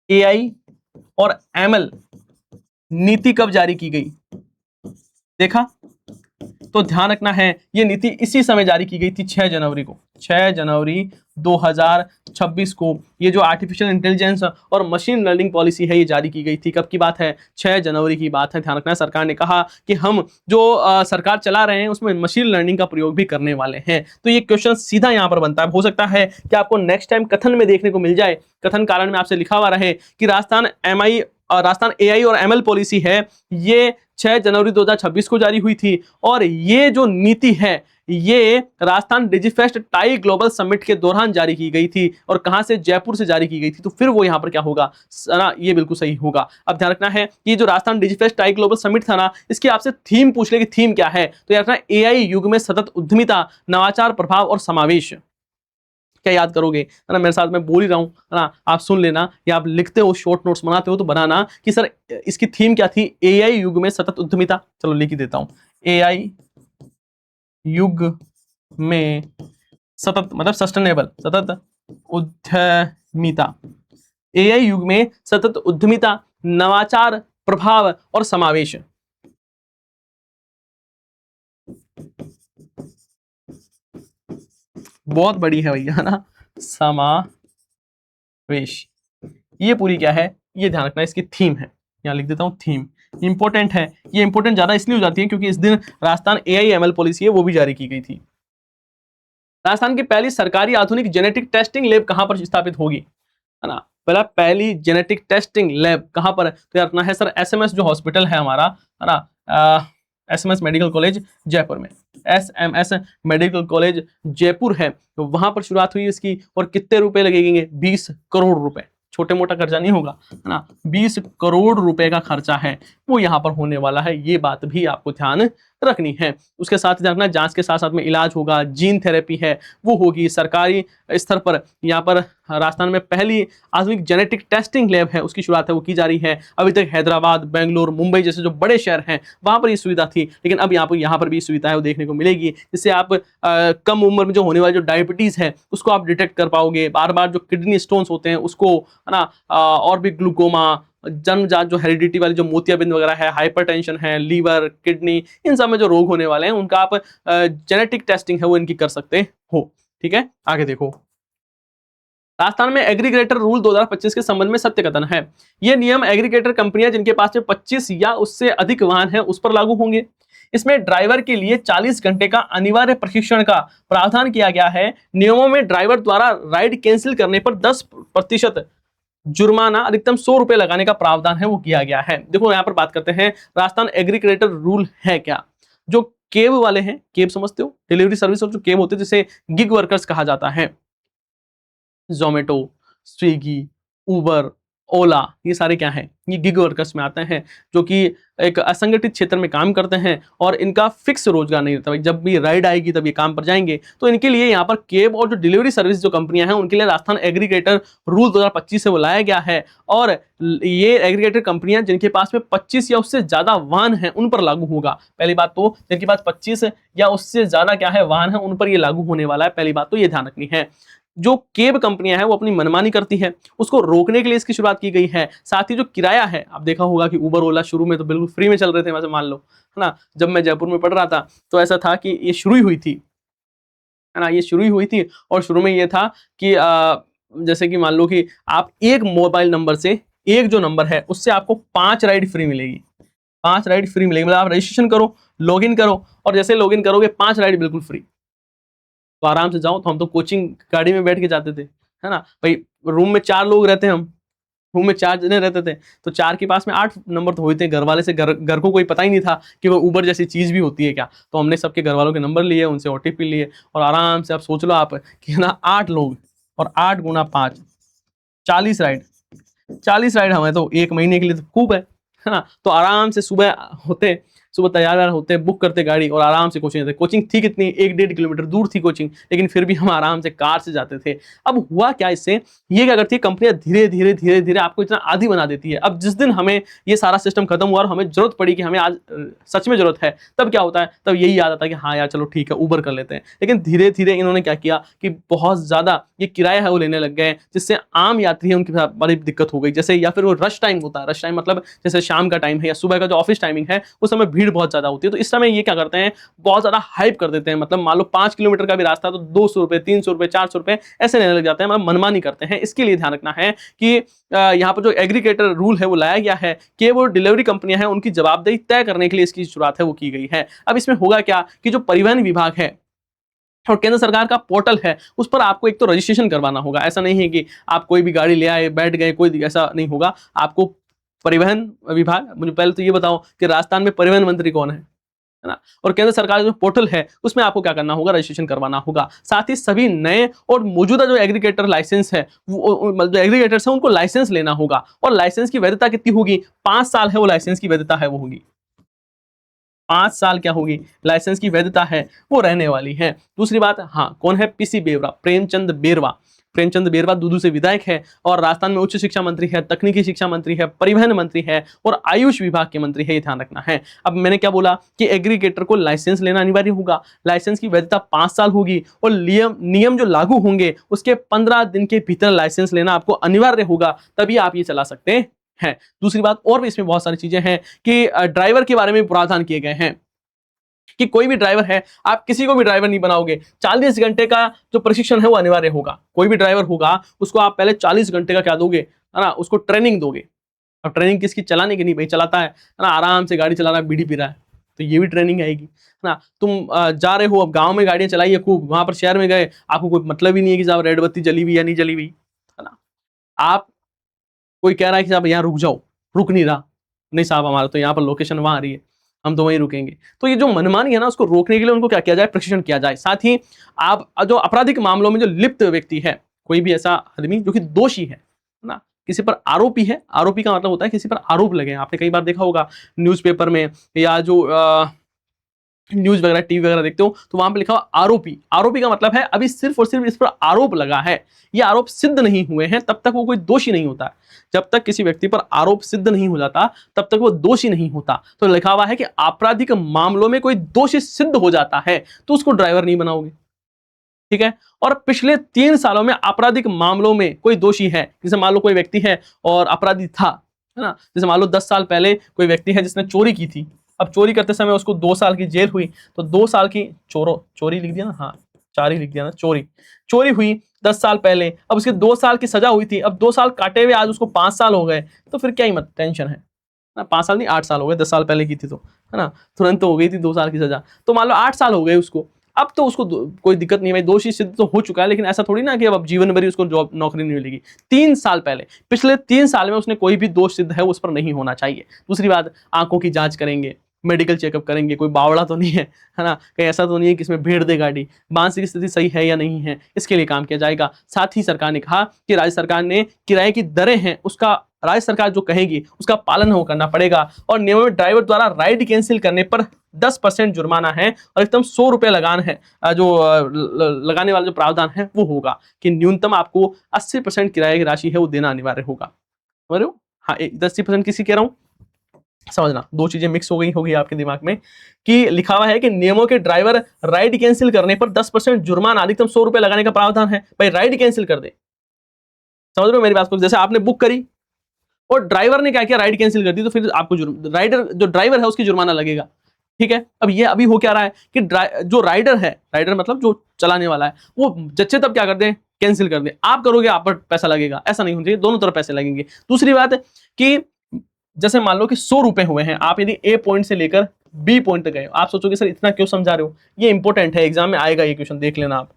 एआई और एमएल नीति कब जारी की गई? देखा, तो ध्यान रखना है ये नीति इसी समय जारी की गई थी, 6 जनवरी को, 6 जनवरी 2026 को ये जो आर्टिफिशियल इंटेलिजेंस और मशीन लर्निंग पॉलिसी है ये जारी की गई थी। कब की बात है? 6 जनवरी की बात है। ध्यान रखना है, सरकार ने कहा कि हम जो सरकार चला रहे हैं उसमें मशीन लर्निंग का प्रयोग भी करने वाले हैं। तो ये क्वेश्चन सीधा यहाँ पर बनता है। हो सकता है कि आपको नेक्स्ट टाइम कथन में देखने को मिल जाए, कथन कारण में आपसे लिखा हुआ रहे कि राजस्थान एआई और एमएल पॉलिसी है ये 6 जनवरी 2026 को जारी हुई थी और ये जो नीति है ये Rajasthan Digifest tie global summit के दौरान जारी की गई थी। और कहां से? जयपुर से जारी की गई थी। तो फिर वो यहां पर क्या होगा ना, ये बिल्कुल सही होगा। अब ध्यान रखना है कि जो Rajasthan Digifest tie global summit था ना, इसकी आपसे थीम पूछ ले कि थीम क्या है, तो याद रखना एआई युग में सतत उद्यमिता, नवाचार, प्रभाव और समावेश। क्या याद करोगे, है ना, मेरे साथ मैं बोल ही रहा हूं, है ना, आप सुन लेना या आप लिखते हो, शॉर्ट नोट्स बनाते हो तो बनाना कि सर इसकी थीम क्या थी? एआई युग में सतत उद्यमिता। चलो लिख ही देता हूं, एआई युग में सतत मतलब सस्टेनेबल, सतत उद्यमिता, एआई युग में सतत उद्यमिता, नवाचार, प्रभाव और समावेश। बहुत बड़ी है भैया, ना, समावेश। ये पूरी क्या है, ये ध्यान रखना, इसकी थीम है। यहां लिख देता हूं थीम, इंपॉर्टेंट है। ये इंपॉर्टेंट ज्यादा इसलिए हो जाती है क्योंकि इस दिन राजस्थान एआई एमएल पॉलिसी है वो भी जारी की गई थी। राजस्थान की पहली सरकारी आधुनिक जेनेटिक टेस्टिंग लैब कहां पर स्थापित होगी, है ना। पहली जेनेटिक टेस्टिंग लैब कहां पर? तो यार अपना है सर एसएमएस जो हॉस्पिटल है हमारा, है ना, एसएमएस मेडिकल कॉलेज जयपुर में, एसएमएस मेडिकल कॉलेज जयपुर है, तो वहां पर शुरुआत हुई इसकी। और कितने रुपए लगेंगे? 20 करोड़ रुपए, छोटे मोटा खर्चा नहीं होगा, है ना। 20 करोड़ रुपए का खर्चा है वो यहां पर होने वाला है, ये बात भी आपको ध्यान रखनी है। उसके साथ ही रखना, जांच के साथ साथ में इलाज होगा, जीन थेरेपी है वो होगी। सरकारी स्तर पर यहाँ पर राजस्थान में पहली आधुनिक जेनेटिक टेस्टिंग लैब है, उसकी शुरुआत है वो की जा रही है। अभी तक हैदराबाद, बेंगलोर, मुंबई जैसे जो बड़े शहर हैं वहां पर ये सुविधा थी, लेकिन अब यहाँ पर भी सुविधा है वो देखने को मिलेगी, जिससे आप कम उम्र में जो होने वाली जो डायबिटीज है उसको आप डिटेक्ट कर पाओगे। बार बार जो किडनी स्टोन्स होते हैं उसको, है ना, और भी ग्लूकोमा, जन्मजात जो हेरिडिटी वाली जो मोतियाबिंद वगैरह है, हाइपरटेंशन है, लीवर, किडनी, इन सब में जो रोग होने वाले हैं उनका आप जेनेटिक टेस्टिंग है वो इनकी कर सकते हो। ठीक है, आगे देखो। राजस्थान में एग्रीगेटर रूल 2025 के संबंध में सत्य कथन है। ये नियम एग्रीगेटर कंपनियां जिनके पास में 25 या उससे अधिक वाहन है उस पर लागू होंगे। इसमें ड्राइवर के लिए 40 घंटे का अनिवार्य प्रशिक्षण का प्रावधान किया गया है। नियमों में ड्राइवर द्वारा राइड कैंसिल करने पर 10% जुर्माना, अधिकतम 100 रुपए लगाने का प्रावधान है वो किया गया है। देखो यहाँ पर बात करते हैं राजस्थान एग्रीगेटर रूल है क्या। जो केब वाले हैं, केब समझते हो, डिलीवरी सर्विस और जो केब होते हैं जिसे गिग वर्कर्स कहा जाता है, जोमेटो, स्विगी, उबर, ओला, ये सारे क्या हैं, ये गिग वर्कर्स में आते हैं, जो कि एक असंगठित क्षेत्र में काम करते हैं और इनका फिक्स रोजगार नहीं रहता। भाई जब भी राइड आएगी तब ये काम पर जाएंगे। तो इनके लिए यहाँ पर केब और जो डिलीवरी सर्विस जो कंपनियां हैं उनके लिए राजस्थान एग्रीगेटर रूल 2025 से वो लाया गया है। और ये एग्रीगेटर कंपनियां जिनके पास में 25 या उससे ज्यादा वाहन है उन पर लागू होगा। पहली बात तो जिनके पास 25 या उससे ज्यादा क्या है वाहन है उन पर ये लागू होने वाला है। पहली बात तो ये ध्यान रखनी है। जो केब कंपनियां हैं वो अपनी मनमानी करती है, उसको रोकने के लिए इसकी शुरुआत की गई है। साथ ही जो किराया है, आप देखा होगा कि उबर ओला शुरू में तो बिल्कुल फ्री में चल रहे थे, वैसे मान लो, है ना। जब मैं जयपुर में पढ़ रहा था तो ऐसा था कि ये शुरू ही हुई थी, है ना, ये शुरू ही हुई थी। और शुरू में ये था कि जैसे कि मान लो कि आप एक मोबाइल नंबर से, एक जो नंबर है उससे आपको 5 राइड फ्री मिलेगी। 5 राइड फ्री मिलेगी, मतलब आप रजिस्ट्रेशन करो, लॉग इन करो, और जैसे लॉग इन करोगे 5 राइड बिल्कुल फ्री। तो आराम से जाओ। तो हम तो कोचिंग गाड़ी में बैठ के जाते थे, है ना भाई। रूम में 4 लोग रहते हैं, हम रूम में 4 जने रहते थे, तो 4 के पास में 8 नंबर तो होते हैं। घर वाले से घर को कोई पता ही नहीं था कि वो उबर जैसी चीज भी होती है क्या। तो हमने सबके घर वालों के नंबर लिए, उनसे ओटीपी लिए, और आराम से आप सोच लो आप कि ना 8 लोग और 8 गुना 5, 40 राइड। 40 राइड हमें तो 1 महीने के लिए तो खूब है ना। तो आराम से सुबह तैयार होते, बुक करते गाड़ी और आराम से कोचिंग जाते। कोचिंग थी कितनी, 1-1.5 किलोमीटर दूर थी कोचिंग, लेकिन फिर भी हम आराम से कार से जाते थे। अब हुआ क्या इससे, ये क्या करती है कंपनियां, धीरे धीरे धीरे धीरे आपको इतना आदी बना देती है। अब जिस दिन हमें ये सारा सिस्टम खत्म हुआ और हमें जरूरत पड़ी कि हमें आज सच में जरूरत है, तब क्या होता है, तब यही याद आता है कि हाँ यार चलो ठीक है उबर कर लेते हैं। लेकिन धीरे धीरे इन्होंने क्या किया कि बहुत ज्यादा ये किराया है वो लेने लग गए, जिससे आम यात्री है उनके साथ बड़ी दिक्कत हो गई। जैसे या फिर वो रश टाइम होता है, रश टाइम मतलब जैसे शाम का टाइम है या सुबह का जो ऑफिस टाइमिंग है उस समय भीड़ बहुत ज्यादा होती है। तो इस समय ये क्या करते हैं, बहुत ज्यादा हाइप कर देते हैं। मतलब मान लो 5 किलोमीटर का भी रास्ता तो 200 रुपए, 300 रुपए, 400 रुपए ऐसे लेने लग जाते हैं, मतलब मनमानी करते हैं। इसके लिए ध्यान रखना है कि यहाँ पर जो एग्रीगेटर रूल है वो लाया गया है कि वो डिलीवरी कंपनियां हैं उनकी जवाबदेही तय करने के लिए इसकी शुरुआत है वो की गई है। अब इसमें होगा क्या कि जो परिवहन विभाग है और केंद्र सरकार का पोर्टल है उस पर आपको एक तो रजिस्ट्रेशन करवाना होगा। ऐसा नहीं है कि आप कोई भी गाड़ी ले आए बैठ गए, कोई ऐसा नहीं होगा। आपको परिवहन विभाग, मुझे पहले तो ये बताओ कि राजस्थान में परिवहन मंत्री कौन है ना। और केंद्र सरकार का जो पोर्टल है उसमें आपको क्या करना होगा, रजिस्ट्रेशन करवाना होगा। साथ ही सभी नए और मौजूदा जो एग्रीगेटर लाइसेंस है, जो एग्रीगेटर्स हैं उनको लाइसेंस लेना होगा। और लाइसेंस की वैधता कितनी होगी, 5 साल है वो लाइसेंस की वैधता है वो होगी। 5 साल क्या होगी लाइसेंस की वैधता है वो रहने वाली है। दूसरी बात, हाँ कौन है, पीसी बेरवा, प्रेमचंद बेरवा। प्रेमचंद बेरवा दूदू से विधायक है और राजस्थान में उच्च शिक्षा मंत्री है, तकनीकी शिक्षा मंत्री है, परिवहन मंत्री है और आयुष विभाग के मंत्री है, ये ध्यान रखना है। अब मैंने क्या बोला कि एग्रीगेटर को लाइसेंस लेना अनिवार्य होगा, लाइसेंस की वैधता 5 साल होगी और नियम जो लागू होंगे उसके 15 दिन के भीतर लाइसेंस लेना आपको अनिवार्य होगा, तभी आप ये चला सकते हैं। दूसरी बात और भी इसमें बहुत सारी चीजें हैं कि ड्राइवर के बारे में प्रावधान किए गए हैं कि कोई भी ड्राइवर है, आप किसी को भी ड्राइवर नहीं बनाओगे। 40 घंटे का जो प्रशिक्षण है वो अनिवार्य होगा। कोई भी ड्राइवर होगा उसको आप पहले 40 घंटे का क्या दोगे, है ना, उसको ट्रेनिंग दोगे। अब ट्रेनिंग किसकी, चलाने की नहीं, भाई चलाता है ना, आराम से गाड़ी चला रहा है, बीड़ी पी रहा है, तो ये भी ट्रेनिंग आएगी, है ना। तुम जा रहे हो, अब गांव में गाड़ियां चलाइए खूब, वहां पर शहर में गए, आपको कोई मतलब ही नहीं है कि साहब रेड बत्ती जली हुई या नहीं जली हुई, है ना। आप, कोई कह रहा है कि साहब यहाँ रुक जाओ, रुक नहीं रहा, नहीं साहब हमारा तो यहाँ पर लोकेशन वहां आ रही है, हम तो वहीं रुकेंगे। तो ये जो मनमानी है ना उसको रोकने के लिए उनको क्या किया जाए, प्रशिक्षण किया जाए। साथ ही आप जो आपराधिक मामलों में जो लिप्त व्यक्ति है, कोई भी ऐसा आदमी जो कि दोषी है ना, किसी पर आरोपी है, आरोपी का मतलब होता है किसी पर आरोप लगे। आपने कई बार देखा होगा न्यूज़पेपर में या जो न्यूज वगैरह टीवी वगैरह देखते हो तो वहां पे लिखा हुआ आरोपी। आरोपी का मतलब है अभी सिर्फ और सिर्फ इस पर आरोप लगा है, ये आरोप सिद्ध नहीं हुए हैं तब तक वो कोई दोषी नहीं होता। जब तक किसी व्यक्ति पर आरोप सिद्ध नहीं हो जाता तब तक वो दोषी नहीं होता। तो लिखा हुआ है कि आपराधिक मामलों में कोई दोषी सिद्ध हो जाता है तो उसको ड्राइवर नहीं बनाओगे, ठीक है। और पिछले 3 सालों में आपराधिक मामलों में कोई दोषी है, जैसे मान लो कोई व्यक्ति है और अपराधी था, है ना, जैसे मान लो 10 साल पहले कोई व्यक्ति है जिसने चोरी की थी, अब चोरी करते समय उसको 2 साल की जेल हुई, तो 2 साल की चोरी लिख दिया ना, हाँ 4 ही लिख दिया ना, चोरी हुई 10 साल पहले, अब उसके 2 साल की सजा हुई थी, अब 2 साल काटे हुए आज उसको 5 साल हो गए, तो फिर क्या ही मत टेंशन है ना, 5 साल नहीं 8 साल हो गए, 10 साल पहले की थी तो, है ना, तुरंत तो हो गई थी 2 साल की सजा, तो मान लो 8 साल हो गए उसको, अब तो उसको कोई दिक्कत नहीं है भाई, दोषी सिद्ध तो हो चुका है, लेकिन ऐसा थोड़ी ना कि अब जीवन भर उसको जॉब नौकरी नहीं मिलेगी। 3 साल पहले, पिछले 3 साल में उसने कोई भी दोष सिद्ध है उस पर नहीं होना चाहिए। दूसरी बात, आंखों की जांच करेंगे, मेडिकल चेकअप करेंगे, कोई बावड़ा तो नहीं है ना, कहीं ऐसा तो नहीं है कि इसमें भेड़ दे गाड़ी, मानसिक स्थिति सही है या नहीं है, इसके लिए काम किया जाएगा। साथ ही सरकार ने कहा कि राज्य सरकार ने किराए की दरें हैं उसका राज्य सरकार जो कहेगी उसका पालन हो करना पड़ेगा, और नियमों में ड्राइवर द्वारा राइड कैंसिल करने पर 10% जुर्माना है और एकदम 100 रुपए लगान है, जो लगाने वाला जो प्रावधान है वो होगा कि न्यूनतम आपको 80% किराए की राशि है वो देना अनिवार्य होगा। समझ रहे हो? हाँ, 80% किसी कह रहा हूँ, समझना, दो चीजें मिक्स हो गई होगी आपके दिमाग में कि लिखा हुआ है कि नियमों के ड्राइवर राइड कैंसिल करने पर 10% जुर्माना अधिकतम 100 रुपए लगाने का प्रावधान है। भाई राइड कैंसिल कर दे, समझ रहे हो मेरी बात को? जैसे आपने बुक करी और ड्राइवर ने क्या किया, राइड कैंसिल कर दी, तो फिर आपको राइडर जो ड्राइवर है उसकी जुर्माना लगेगा, ठीक है। अब ये अभी हो क्या रहा है कि जो राइडर है, राइडर मतलब जो चलाने वाला है, वो जच्चे तब क्या कर दे, कैंसिल कर दे, आप करोगे आप पर पैसा लगेगा, ऐसा नहीं होना चाहिए, दोनों तरफ पैसे लगेंगे। दूसरी बात कि जैसे मान लो कि 100 रुपए हुए हैं, आप यदि ए पॉइंट से लेकर बी पॉइंट तक गए, आप सोचोगे सर इतना क्यों समझा रहे हो, ये इंपॉर्टेंट है, एग्जाम में आएगा ये क्वेश्चन, देख लेना आप।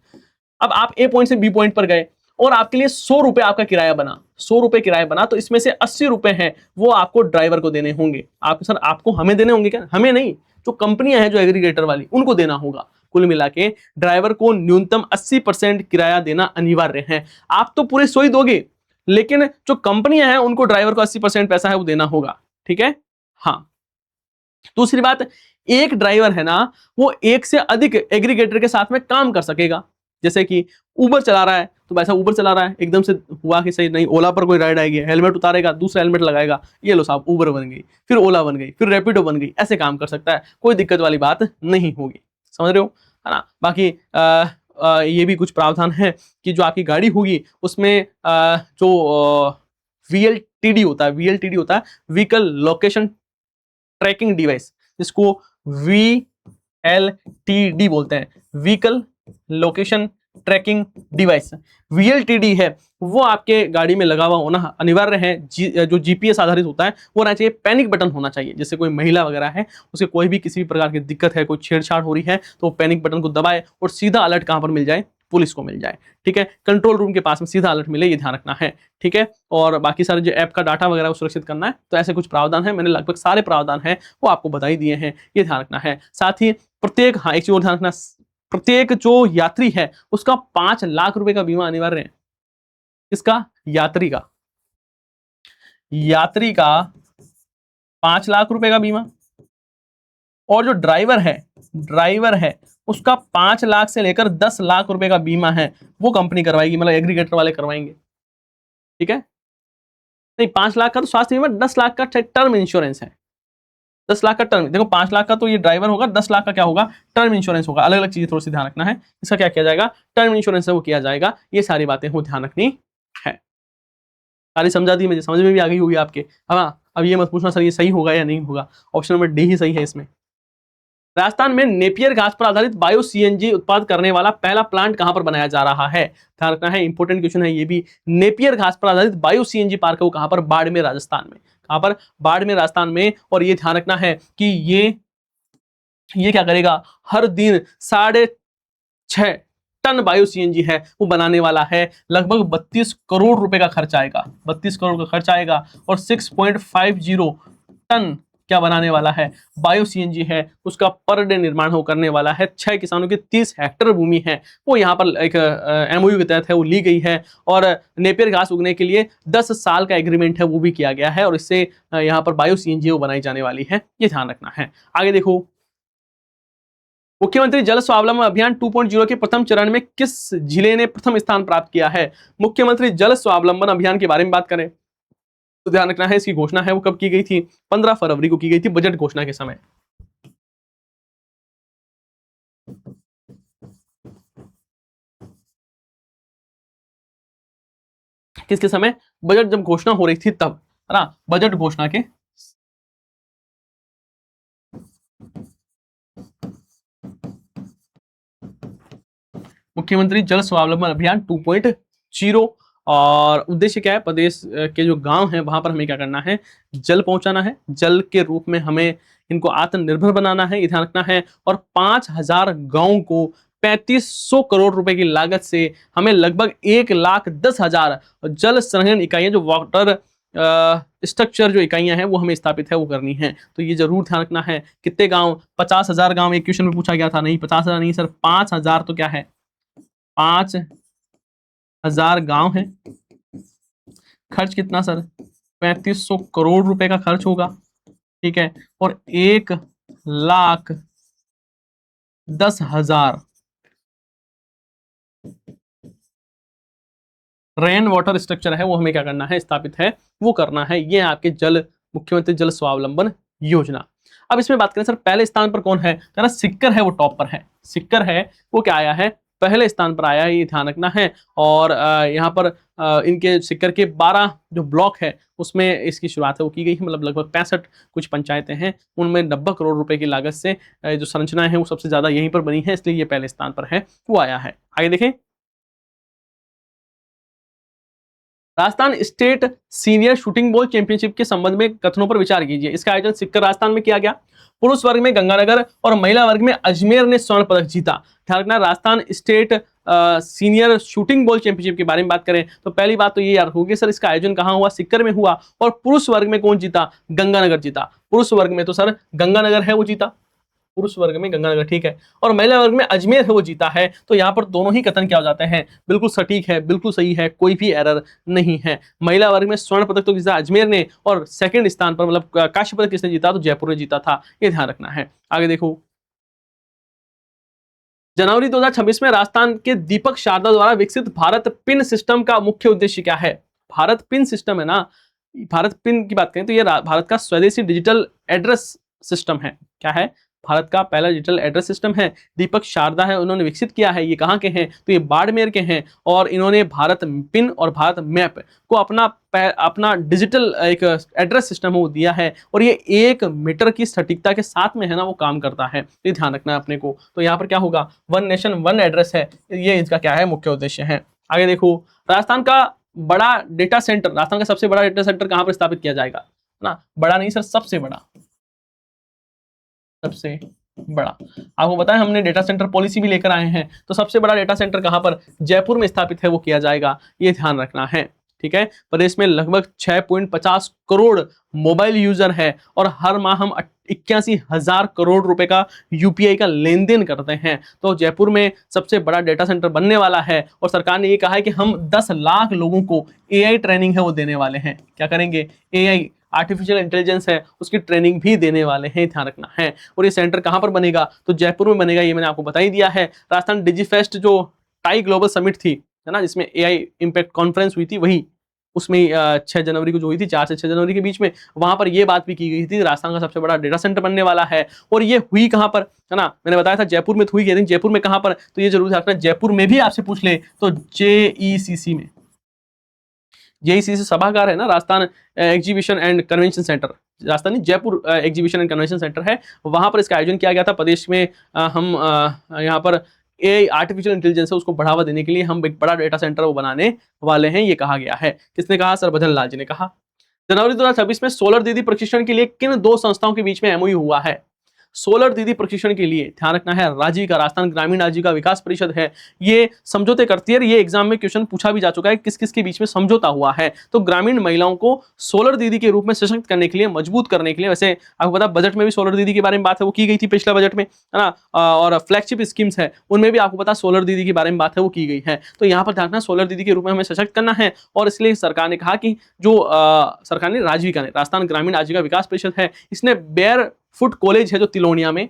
अब आप ए पॉइंट से बी पॉइंट पर गए और आपके लिए 100 रुपए आपका किराया बना, 100 रुपए किराया बना, तो इसमें से 80 रुपए हैं वो आपको ड्राइवर को देने होंगे। आप सर आपको हमें देने होंगे क्या? हमें नहीं, जो कंपनियां हैं जो एग्रीगेटर वाली उनको देना होगा। कुल मिला के ड्राइवर को न्यूनतम 80% किराया देना अनिवार्य है। आप तो पूरे 100 ही दोगे, लेकिन जो कंपनियां हैं उनको ड्राइवर को 80% पैसा है वो देना होगा, ठीक है। हाँ, दूसरी बात, एक ड्राइवर है ना, वो एक से अधिक एग्रीगेटर के साथ में काम कर सकेगा। जैसे कि उबर चला रहा है तो वैसा उबर चला रहा है, एकदम से हुआ कि सही नहीं, ओला पर कोई राइड आएगी, हेलमेट उतारेगा, दूसरा हेलमेट लगाएगा, ये लो साहब उबर बन गई, फिर ओला बन गई, फिर रैपिडो बन गई, ऐसे काम कर सकता है, कोई दिक्कत वाली बात नहीं होगी। समझ रहे हो, है ना। बाकी ये भी कुछ प्रावधान है कि जो आपकी गाड़ी होगी उसमें जो VLTD होता है, VLTD होता है व्हीकल लोकेशन ट्रैकिंग डिवाइस, जिसको VLTD बोलते हैं, vehicle location tracking device, VLTD है वो आपके गाड़ी में लगा हुआ होना अनिवार्य है। जो GPS आधारित होता है वो होना चाहिए, पैनिक बटन होना चाहिए, जैसे कोई महिला वगैरह है उसे कोई भी किसी भी प्रकार की दिक्कत है, कोई छेड़छाड़ हो रही है तो पैनिक बटन को दबाए और सीधा अलर्ट कहां पर मिल जाए, पुलिस को मिल जाए, ठीक है। कंट्रोल रूम के पास में सीधा अलर्ट मिले, ये ध्यान रखना है, ठीक है। और बाकी सारे जो ऐप का डाटा वगैरह वो सुरक्षित करना है, तो ऐसे कुछ प्रावधान है, मैंने लगभग सारे प्रावधान है वो आपको बता ही दिए हैं, ये ध्यान रखना है। साथ ही प्रत्येक, हाँ एक चीज और ध्यान रखना, प्रत्येक जो यात्री है उसका 5 लाख रुपए का बीमा अनिवार्य है। इसका यात्री का 5 लाख रुपए का बीमा, और जो ड्राइवर है उसका 5 लाख से लेकर 10 लाख रुपए का बीमा है वो कंपनी करवाएगी, मतलब एग्रीगेटर वाले करवाएंगे, ठीक है। नहीं, 5 लाख का तो स्वास्थ्य बीमा, 10 लाख का टर्म इंश्योरेंस है, 10 लाख का टर्म, देखो 5 लाख का तो ये ड्राइवर होगा, 10 लाख का क्या होगा, टर्म इंश्योरेंस होगा। अलग अलग चीजें थोड़ी सी ध्यान रखना है, इसका क्या किया जाएगा, टर्म इंश्योरेंस है वो किया जाएगा, ये सारी बातें हो ध्यान रखनी है। सारी समझा दी मुझे, समझ में भी आ गई होगी आपके। अब ये मत पूछना सर ये सही होगा या नहीं होगा, ऑप्शन नंबर डी ही सही है इसमें। राजस्थान में नेपियर घास पर आधारित बायो CNG उत्पाद करने वाला पहला प्लांट कहां पर बनाया जा रहा है, ध्यान रखना है, इंपॉर्टेंट क्वेश्चन है ये भी। नेपियर घास पर आधारित बायो CNG पार्क है वो कहां पर, बाड़मेर राजस्थान में, कहां पर, बाड़मेर राजस्थान में। और ये ध्यान रखना है कि ये क्या करेगा, हर दिन 6.5 टन बायो CNG है वो बनाने वाला है, लगभग 32 करोड़ रुपए का खर्च आएगा, 32 करोड़ का खर्च आएगा, और 6.50 टन क्या बनाने वाला है, बायो CNG है, उसका पर डे निर्माण हो करने वाला है। 6 किसानों की 30 हेक्टेयर भूमि है वो यहाँ पर एक MOU के तहत है वो ली गई है, और नेपियर घास उगने के लिए 10 साल का एग्रीमेंट है वो भी किया गया है, और इससे यहाँ पर बायो CNG वो बनाई जाने वाली है, ये ध्यान रखना है। आगे देखो, मुख्यमंत्री जल स्वावलंबन अभियान 2.0 के प्रथम चरण में किस जिले ने प्रथम स्थान प्राप्त किया है? मुख्यमंत्री जल स्वावलंबन अभियान के बारे में बात करें तो ध्यान रखना है, इसकी घोषणा है वो कब की गई थी? 15 फरवरी को की गई थी, बजट घोषणा के समय। किसके समय? बजट जब घोषणा हो रही थी तब, है ना, बजट घोषणा के। मुख्यमंत्री जल स्वावलंबन अभियान 2.0 और उद्देश्य क्या है? प्रदेश के जो गांव हैं वहां पर हमें क्या करना है? जल पहुंचाना है, जल के रूप में हमें इनको आत्मनिर्भर बनाना है, ये ध्यान रखना है। और 5000 गांव को 3500 करोड़ रुपए की लागत से हमें लगभग 1,10,000 जल संग्रहण इकाइयां, जो वाटर स्ट्रक्चर जो इकाइयां हैं वो हमें स्थापित है वो करनी है। तो ये जरूर ध्यान रखना है। कितने गांव? 50,000 गांव एक क्वेश्चन में पूछा गया था। नहीं, 50,000 नहीं सर, 5,000 तो क्या है? 5,000 गांव है। खर्च कितना सर? 3500 करोड़ रुपए का खर्च होगा, ठीक है। और 1,10,000 रेन वाटर स्ट्रक्चर है वो हमें क्या करना है? स्थापित है वो करना है। ये आपके जल मुख्यमंत्री जल स्वावलंबन योजना। अब इसमें बात करें सर, पहले स्थान पर कौन है? तो ना सिक्कर है वो टॉप पर है। सिक्कर है वो क्या आया है? पहले स्थान पर आया है, ये ध्यान रखना है। और यहाँ पर इनके सिक्कर के 12 जो ब्लॉक है उसमें इसकी शुरुआत है वो की गई है। मतलब लगभग 65 कुछ पंचायतें हैं, उनमें 90 करोड़ रुपए की लागत से जो संरचनाएं हैं वो सबसे ज्यादा यहीं पर बनी है, इसलिए ये पहले स्थान पर है वो आया है। आगे देखें, Rajasthan state senior shooting ball championship के संबंध में कथनों पर विचार कीजिए। इसका आयोजन सिक्कर राजस्थान में किया गया। पुरुष वर्ग में गंगानगर और महिला वर्ग में अजमेर ने स्वर्ण पदक जीता। ध्यान रखना, Rajasthan state senior shooting ball championship के बारे में बात करें तो पहली बात तो ये याद होगी सर, इसका आयोजन कहां हुआ? सिक्कर में हुआ। और पुरुष वर्ग में कौन जीता? गंगानगर जीता। पुरुष वर्ग में तो सर गंगानगर है वो जीता, पुरुष वर्ग में गंगानगर, ठीक है। और महिला वर्ग में अजमेर है वो जीता है। तो यहाँ पर दोनों ही कथन क्या हो जाते हैं? बिल्कुल सटीक है, बिल्कुल सही है, कोई भी एरर नहीं है। महिला वर्ग में स्वर्ण पदक तो जीता अजमेर ने, और सेकंड स्थान पर मतलब कांस्य पदक किसने जीता? तो जयपुर ने जीता था, ये ध्यान रखना है। आगे देखो, जनवरी 2026 में राजस्थान के दीपक शारदा द्वारा विकसित भारत पिन सिस्टम का मुख्य उद्देश्य क्या है? भारत पिन सिस्टम है ना, भारत पिन की बात करें तो ये भारत का स्वदेशी डिजिटल एड्रेस सिस्टम है। क्या है? भारत का पहला डिजिटल एड्रेस सिस्टम है। दीपक शारदा है, उन्होंने विकसित किया है। ये कहाँ के हैं? तो ये बाड़मेर के हैं। और इन्होंने भारत पिन और भारत मैप को अपना डिजिटल एक एड्रेस सिस्टम वो दिया है। और ये 1 मीटर की सटीकता के साथ में है ना वो काम करता है, ये ध्यान रखना है अपने को। तो यहाँ पर क्या होगा? 1 नेशन 1 एड्रेस है, ये इसका क्या है? मुख्य उद्देश्य है। आगे देखो, राजस्थान का बड़ा डेटा सेंटर, राजस्थान का सबसे बड़ा डेटा सेंटर कहाँ पर स्थापित किया जाएगा? ना, बड़ा नहीं सर, सबसे बड़ा, सबसे बड़ा। आपको बताएं हमने डेटा सेंटर पॉलिसी भी लेकर आए हैं, तो सबसे बड़ा डेटा सेंटर कहां पर? जयपुर में स्थापित है वो किया जाएगा, ये ध्यान रखना है, ठीक है। प्रदेश में लगभग 6.50 करोड़ मोबाइल यूजर है और हर माह हम 81,000 करोड़ रुपए का यूपीआई का लेन देन करते हैं। तो जयपुर में सबसे बड़ा डेटा सेंटर बनने वाला है। और सरकार ने ये कहा है कि हम 10 लाख लोगों को एआई ट्रेनिंग है वो देने वाले हैं। क्या करेंगे? एआई, आर्टिफिशियल इंटेलिजेंस है उसकी ट्रेनिंग भी देने वाले हैं, ध्यान रखना है। और ये सेंटर कहां पर बनेगा? तो जयपुर में बनेगा, ये मैंने आपको बता ही दिया है। राजस्थान डिजीफेस्ट जो टाई ग्लोबल समिट थी, है ना, जिसमें एआई इंपैक्ट कॉन्फ्रेंस हुई थी, वही उसमें 6 जनवरी को जो हुई थी, 4 से 6 जनवरी के बीच में, वहां पर ये बात भी की गई थी राजस्थान का सबसे बड़ा डेटा सेंटर बनने वाला है। और ये हुई कहां पर, है ना, मैंने बताया था जयपुर में हुई, लेकिन जयपुर में कहां पर? तो ये जरूर रखना, जयपुर में भी आपसे पूछ ले तो जेईसीसी में, जेईसीसी सभागार है ना, Rajasthan exhibition and convention centre, Rajasthani Jaipur exhibition and convention centre है, वहां पर इसका आयोजन किया गया था। प्रदेश में हम यहाँ पर एआई आर्टिफिशियल इंटेलिजेंस है उसको बढ़ावा देने के लिए हम एक बड़ा डेटा सेंटर वो बनाने वाले हैं, ये कहा गया है। किसने कहा? सरबजन लाल जी ने कहा। जनवरी 2026 में सोलर दीदी प्रशिक्षण के लिए किन 2 संस्थाओं के बीच में एमओयू हुआ है? सोलर दीदी प्रशिक्षण के लिए ध्यान रखना है, राजीविका, राजस्थान ग्रामीण आजीविका विकास परिषद है, ये समझौते करती है। ये एग्जाम में क्वेश्चन पूछा भी जा चुका है, किस किस के बीच में समझौता हुआ है। तो ग्रामीण महिलाओं को सोलर दीदी के रूप में सशक्त करने के लिए, मजबूत करने के लिए, वैसे आपको पता बजट में भी सोलर दीदी के बारे में बात है वो की गई थी पिछला बजट में, है ना। और फ्लैगशिप स्कीम्स है उनमें भी आपको पता सोलर दीदी के बारे में बात है वो की गई है। तो यहाँ पर ध्यान रखना, सोलर दीदी के रूप में हमें सशक्त करना है। और इसलिए सरकार ने कहा कि जो सरकार ने राजीविका ने, राजस्थान ग्रामीण आजीविका विकास परिषद है, इसने बेयर फुट कॉलेज है जो तिलोनिया में,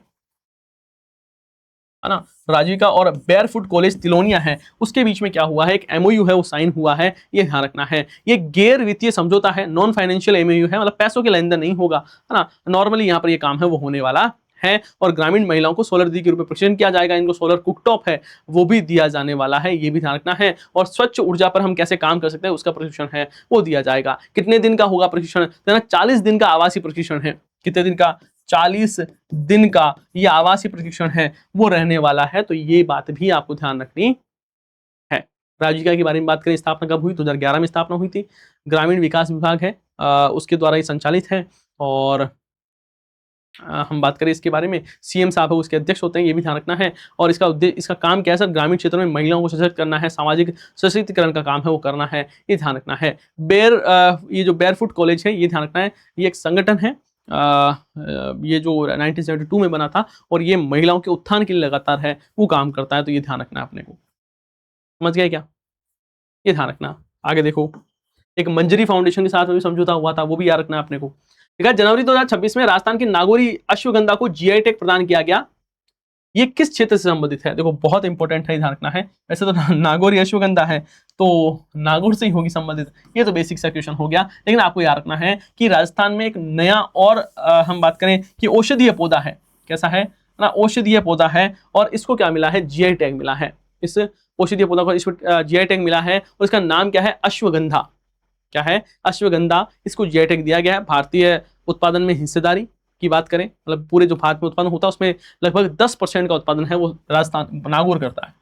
है ना। राजीव का और बेयरफुट कॉलेज तिलोनिया है, उसके बीच में क्या हुआ है, एक एमओयू है वो साइन हुआ है, ये ध्यान रखना है। ये गैर वित्तीय समझौता है, नॉन फाइनेंशियल एमओयू है, मतलब पैसों के लेन देन नहीं होगा, है ना। नॉर्मली यहाँ पर ये काम है वो होने वाला है। और ग्रामीण महिलाओं को सोलर दीदी के रूप में प्रशिक्षण किया जाएगा, इनको सोलर कुकटॉप है वो भी दिया जाने वाला है, ये भी ध्यान रखना है। और स्वच्छ ऊर्जा पर हम कैसे काम कर सकते हैं उसका प्रशिक्षण है वो दिया जाएगा। कितने दिन का होगा प्रशिक्षण, 40 दिन का आवासीय प्रशिक्षण है। कितने दिन का, 40 दिन का ये आवासीय प्रशिक्षण है वो रहने वाला है, तो ये बात भी आपको ध्यान रखनी है। राजीविका के बारे में बात करें, स्थापना कब हुई, 2011 में स्थापना हुई थी। ग्रामीण विकास विभाग है उसके द्वारा ये संचालित है। और हम बात करें इसके बारे में, सीएम साहब है उसके अध्यक्ष होते हैं, ये भी ध्यान रखना है। और इसका उद्देश्य, इसका काम क्या है सर, ग्रामीण क्षेत्रों में महिलाओं को सशक्त करना है, सामाजिक सशक्तिकरण का काम है वो करना है, ये ध्यान रखना है। ये जो बेयरफुट कॉलेज है ये ध्यान रखना है, ये एक संगठन है, ये जो 1972 में बना था और ये महिलाओं के उत्थान के लिए लगातार है वो काम करता है, तो ये ध्यान रखना है अपने को। समझ गए क्या, ये ध्यान रखना। आगे देखो, एक मंजरी फाउंडेशन के साथ में भी समझौता हुआ था, वो भी याद रखना है अपने को। ठीक है, जनवरी 2026 में राजस्थान की नागौरी अश्वगंधा को जीआई टैग प्रदान किया गया। ये किस क्षेत्र से संबंधित है, देखो बहुत इंपॉर्टेंट है, ध्यान रखना है। वैसे तो नागौरी अश्वगंधा है तो नागौर से ही होगी संबंधित, ये तो बेसिक सा क्वेश्चन हो गया। लेकिन आपको याद रखना है कि राजस्थान में एक नया और हम बात करें कि औषधीय पौधा है, कैसा है ना, औषधीय पौधा है और इसको क्या मिला है, जीआई टैग मिला है। इस औषधीय पौधा को इसको जीआई टैग मिला है और इसका नाम क्या है, अश्वगंधा। क्या है, अश्वगंधा, इसको जीआई टैग दिया गया है। भारतीय उत्पादन में हिस्सेदारी की बात करें, मतलब पूरे जो भारत में उत्पादन होता है उसमें लगभग 10% का उत्पादन है वो राजस्थान नागौर करता है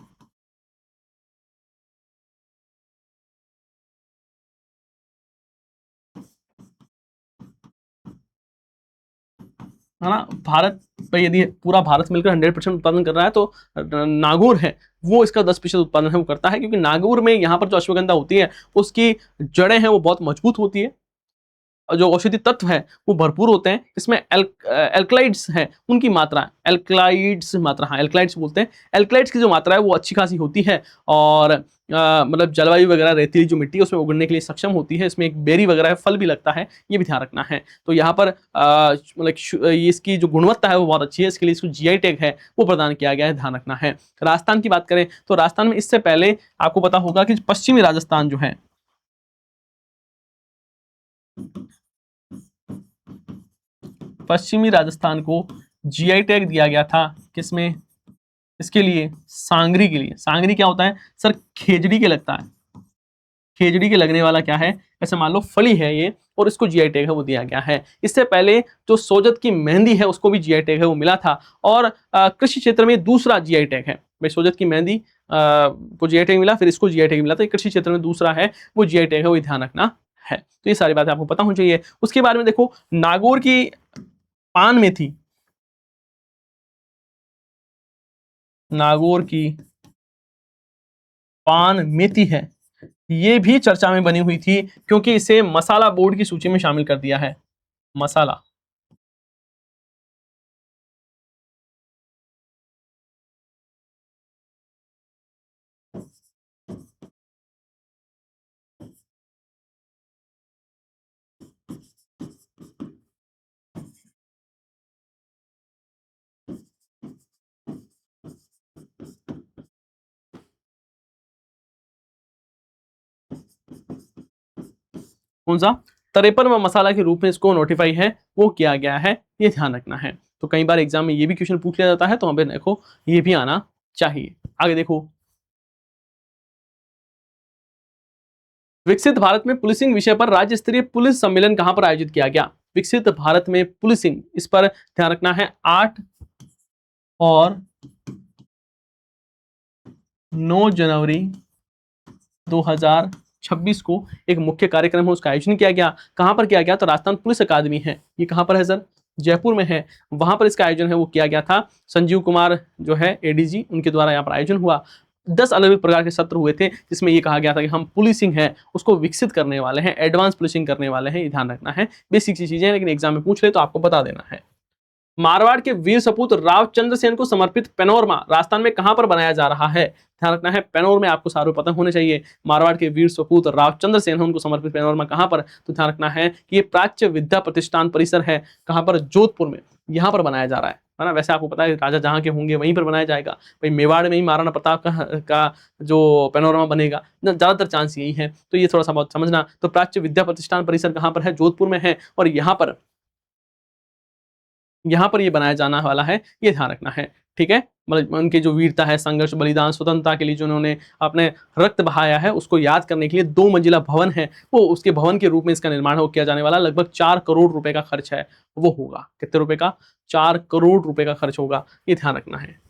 ना। भारत पे यदि पूरा भारत मिलकर 100% उत्पादन कर रहा है तो नागौर है वो इसका 10% उत्पादन है वो करता है, क्योंकि नागौर में यहाँ पर जो अश्वगंधा होती है उसकी जड़ें हैं वो बहुत मजबूत होती है, जो औषधि तत्व है वो भरपूर होते हैं। इसमें एल्कलाइड्स है उनकी मात्रा, एल्कलाइड्स मात्रा, हाँ एल्कलाइड्स बोलते हैं, एल्कलाइड्स की जो मात्रा है वो अच्छी खासी होती है। और मतलब जलवायु वगैरह रेतीली जो मिट्टी है उसमें उगने के लिए सक्षम होती है। इसमें एक बेरी वगैरह फल भी लगता है, ये भी ध्यान रखना है। तो यहाँ पर मतलब इसकी जो गुणवत्ता है वो बहुत अच्छी है, इसके लिए इसको जीआई टैग है वो प्रदान किया गया है, ध्यान रखना है। राजस्थान की बात करें तो राजस्थान में इससे पहले आपको पता होगा कि पश्चिमी राजस्थान जो है, पश्चिमी राजस्थान को जीआई टैग दिया गया था, किसमें, इसके लिए सांगरी के लिए। सांगरी क्या होता है सर, खेजड़ी के लगता है, खेजड़ी के लगने वाला क्या है, ऐसे मान लो फली है ये और इसको जीआई टैग है वो दिया गया है। इससे पहले जो सोजत की मेहंदी है उसको भी जीआई टैग है वो मिला था। और कृषि क्षेत्र में दूसरा जीआई टैग है भाई, सोजत की मेहंदी को जीआई टैग मिला, फिर इसको जीआई टैग मिला, तो कृषि क्षेत्र में दूसरा है वो जीआई टैग है वो ध्यान रखना है। तो ये सारी बातें आपको पता होनी चाहिए। उसके बारे में देखो, नागौर की पान में थी, नागौर की पान मेथी है, ये भी चर्चा में बनी हुई थी क्योंकि इसे मसाला बोर्ड की सूची में शामिल कर दिया है। मसाला, कौन सा, 53वां मसाला के रूप में इसको नोटिफाई है वो किया गया है, ये ध्यान रखना है। तो कई बार एग्जाम में ये भी क्वेश्चन पूछ लिया जाता है, तो हमें देखो ये भी आना चाहिए। आगे देखो, विकसित भारत में पुलिसिंग विषय पर राज्य स्तरीय पुलिस सम्मेलन कहां पर आयोजित किया गया। विकसित भारत में पुलिसिंग, इस पर ध्यान रखना है। 8 और 9 जनवरी 2026 को एक मुख्य कार्यक्रम है उसका आयोजन किया गया। कहां पर किया गया, तो राजस्थान पुलिस अकादमी है, ये कहां पर है सर, जयपुर में है, वहां पर इसका आयोजन है वो किया गया था। संजीव कुमार जो है एडीजी, उनके द्वारा यहाँ पर आयोजन हुआ। 10 अलग अलग प्रकार के सत्र हुए थे जिसमें ये कहा गया था कि हम पुलिसिंग है उसको विकसित करने वाले हैं, एडवांस पुलिसिंग करने वाले हैं, ये ध्यान रखना है। बेसिक सी चीजें हैं लेकिन एग्जाम में पूछ ले तो आपको बता देना है। मारवाड़ के वीर सपूत राव चंद्रसेन को समर्पित पैनोरमा राजस्थान में कहां पर बनाया जा रहा है, ध्यान रखना है। पैनोर में आपको सारे पता होने चाहिए। मारवाड़ के वीर सपूत राव चंद्रसेन है उनको समर्पित पैनोरमा कहां पर, तो ध्यान रखना है कि ये प्राच्य विद्या प्रतिष्ठान परिसर है, कहां पर, जोधपुर में, यहां पर बनाया जा रहा है। है ना। वैसे आपको पता है राजा जहाँ के होंगे वहीं पर बनाया जाएगा, भाई मेवाड़ में ही महाराणा प्रताप का जो पैनोरमा बनेगा, ज्यादातर चांस यही है। तो ये थोड़ा सा बहुत समझना। तो प्राच्य विद्या प्रतिष्ठान परिसर कहाँ पर है, जोधपुर में है, और यहाँ पर ये बनाया जाना वाला है, ये ध्यान रखना है, ठीक है। मतलब उनकी जो वीरता है, संघर्ष, बलिदान, स्वतंत्रता के लिए जो उन्होंने अपने रक्त बहाया है, उसको याद करने के लिए 2 मंजिला भवन है, वो उसके भवन के रूप में इसका निर्माण हो किया जाने वाला, लगभग 4 करोड़ रुपए का खर्च है वो होगा। कितने रुपए का? 4 करोड़ रुपए का खर्च होगा, ये ध्यान रखना है।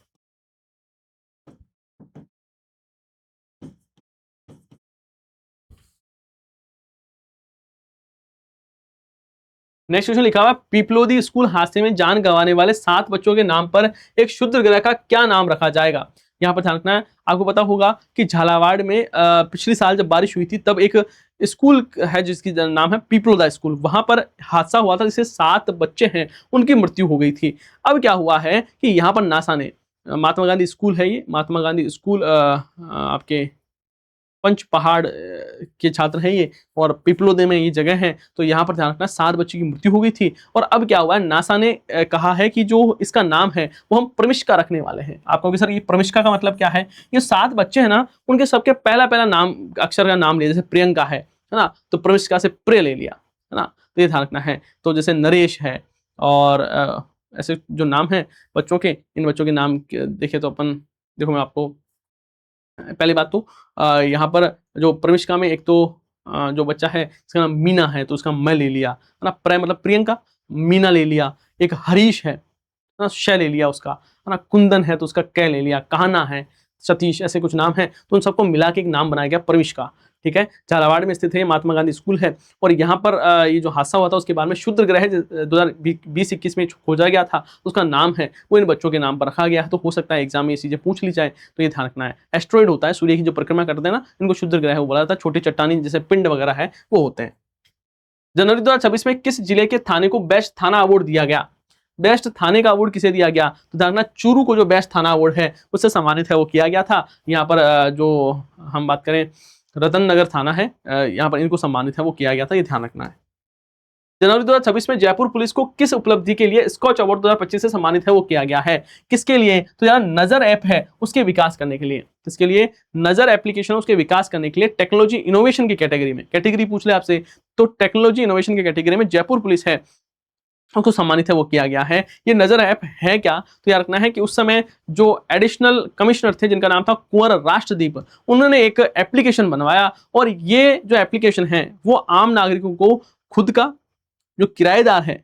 नेक्स्ट क्वेश्चन लिखा हुआ, पीपलोदी स्कूल हादसे में जान गंवाने वाले 7 बच्चों के नाम पर एक क्षुद्र ग्रह का क्या नाम रखा जाएगा? यहाँ पर ध्यान रखना है। आपको पता होगा कि झालावाड़ में पिछले साल जब बारिश हुई थी तब एक स्कूल है जिसकी नाम है पीपलोदा स्कूल, वहां पर हादसा हुआ था जिससे 7 बच्चे हैं उनकी मृत्यु हो गई थी। अब क्या हुआ है कि यहाँ पर नासा ने, महात्मा गांधी स्कूल है ये, महात्मा गांधी स्कूल आपके पंच पहाड़ के छात्र हैं ये, और पिपलोदे में ये जगह है। तो यहाँ पर ध्यान रखना, 7 बच्चों की मृत्यु हो गई थी, और अब क्या हुआ है, नासा ने कहा है कि जो इसका नाम है वो हम प्रमिष्का रखने वाले हैं। आप कहोगे सर ये प्रमिष्का का मतलब क्या है? ये 7 बच्चे हैं ना, उनके सबके पहला पहला नाम अक्षर का नाम लिया, जैसे प्रियंका है ना, तो प्रमिष्का से प्रिय ले लिया, है ना। तो ये ध्यान रखना है। तो जैसे नरेश है, और ऐसे जो नाम है बच्चों के, इन बच्चों के नाम देखे तो अपन, देखो मैं आपको पहली बात तो यहाँ पर जो प्रविष्का में एक तो जो बच्चा है इसका नाम मीना है, तो उसका मैं ले लिया, है ना। प्र मतलब प्रियंका, मीना ले लिया। एक हरीश है ना, श ले लिया उसका, है ना। कुंदन है तो उसका कै ले लिया। कहना है, सतीश, ऐसे कुछ नाम है, तो उन सबको मिला के एक नाम बनाया गया प्रविष्का, ठीक है। झालावाड़ में स्थित है, महात्मा गांधी स्कूल है। और यहाँ पर ये जो हादसा हुआ था उसके बाद में क्षुद्र ग्रह 2020-21 में खोजा गया था, उसका नाम है वो इन बच्चों के नाम पर रखा गया है। तो हो सकता है एग्जाम में ये चीजें पूछ ली जाए, तो ये ध्यान रखना है। एस्ट्रॉइड होता है, सूर्य की जो परिक्रमा करते हैं ना, इनको क्षुद्र ग्रह वो बोला जाता है। छोटी चट्टानी जैसे पिंड वगैरह है वो होते हैं। जनवरी 2026 में किस जिले के थाने को बेस्ट थाना अवार्ड दिया गया? बेस्ट थाने का अवार्ड किसे दिया गया? तो ध्यान रखना, चूरू को जो बेस्ट थाना अवार्ड है उससे सम्मानित है वो किया गया था। यहाँ पर जो हम बात करें रतन नगर थाना है, यहाँ पर इनको सम्मानित है वो किया गया था, ये ध्यान रखना है। जनवरी 2026 में जयपुर पुलिस को किस उपलब्धि के लिए स्कॉच अवार्ड 2025 से सम्मानित है वो किया गया है? किसके लिए? तो यार नजर ऐप है उसके विकास करने के लिए। किसके लिए? नजर एप्लीकेशन उसके विकास करने के लिए, टेक्नोलॉजी इनोवेशन की कैटेगरी में। कैटेगरी पूछ ले आपसे तो टेक्नोलॉजी इनोवेशन की कैटेगरी में जयपुर पुलिस है उसको सम्मानित है वो किया गया है। ये नजर ऐप है क्या? तो याद रखना है कि उस समय जो एडिशनल कमिश्नर थे जिनका नाम था कुंवर राष्ट्रदीप, उन्होंने एक एप्लीकेशन बनवाया, और ये जो एप्लीकेशन है वो आम नागरिकों को खुद का जो किराएदार है,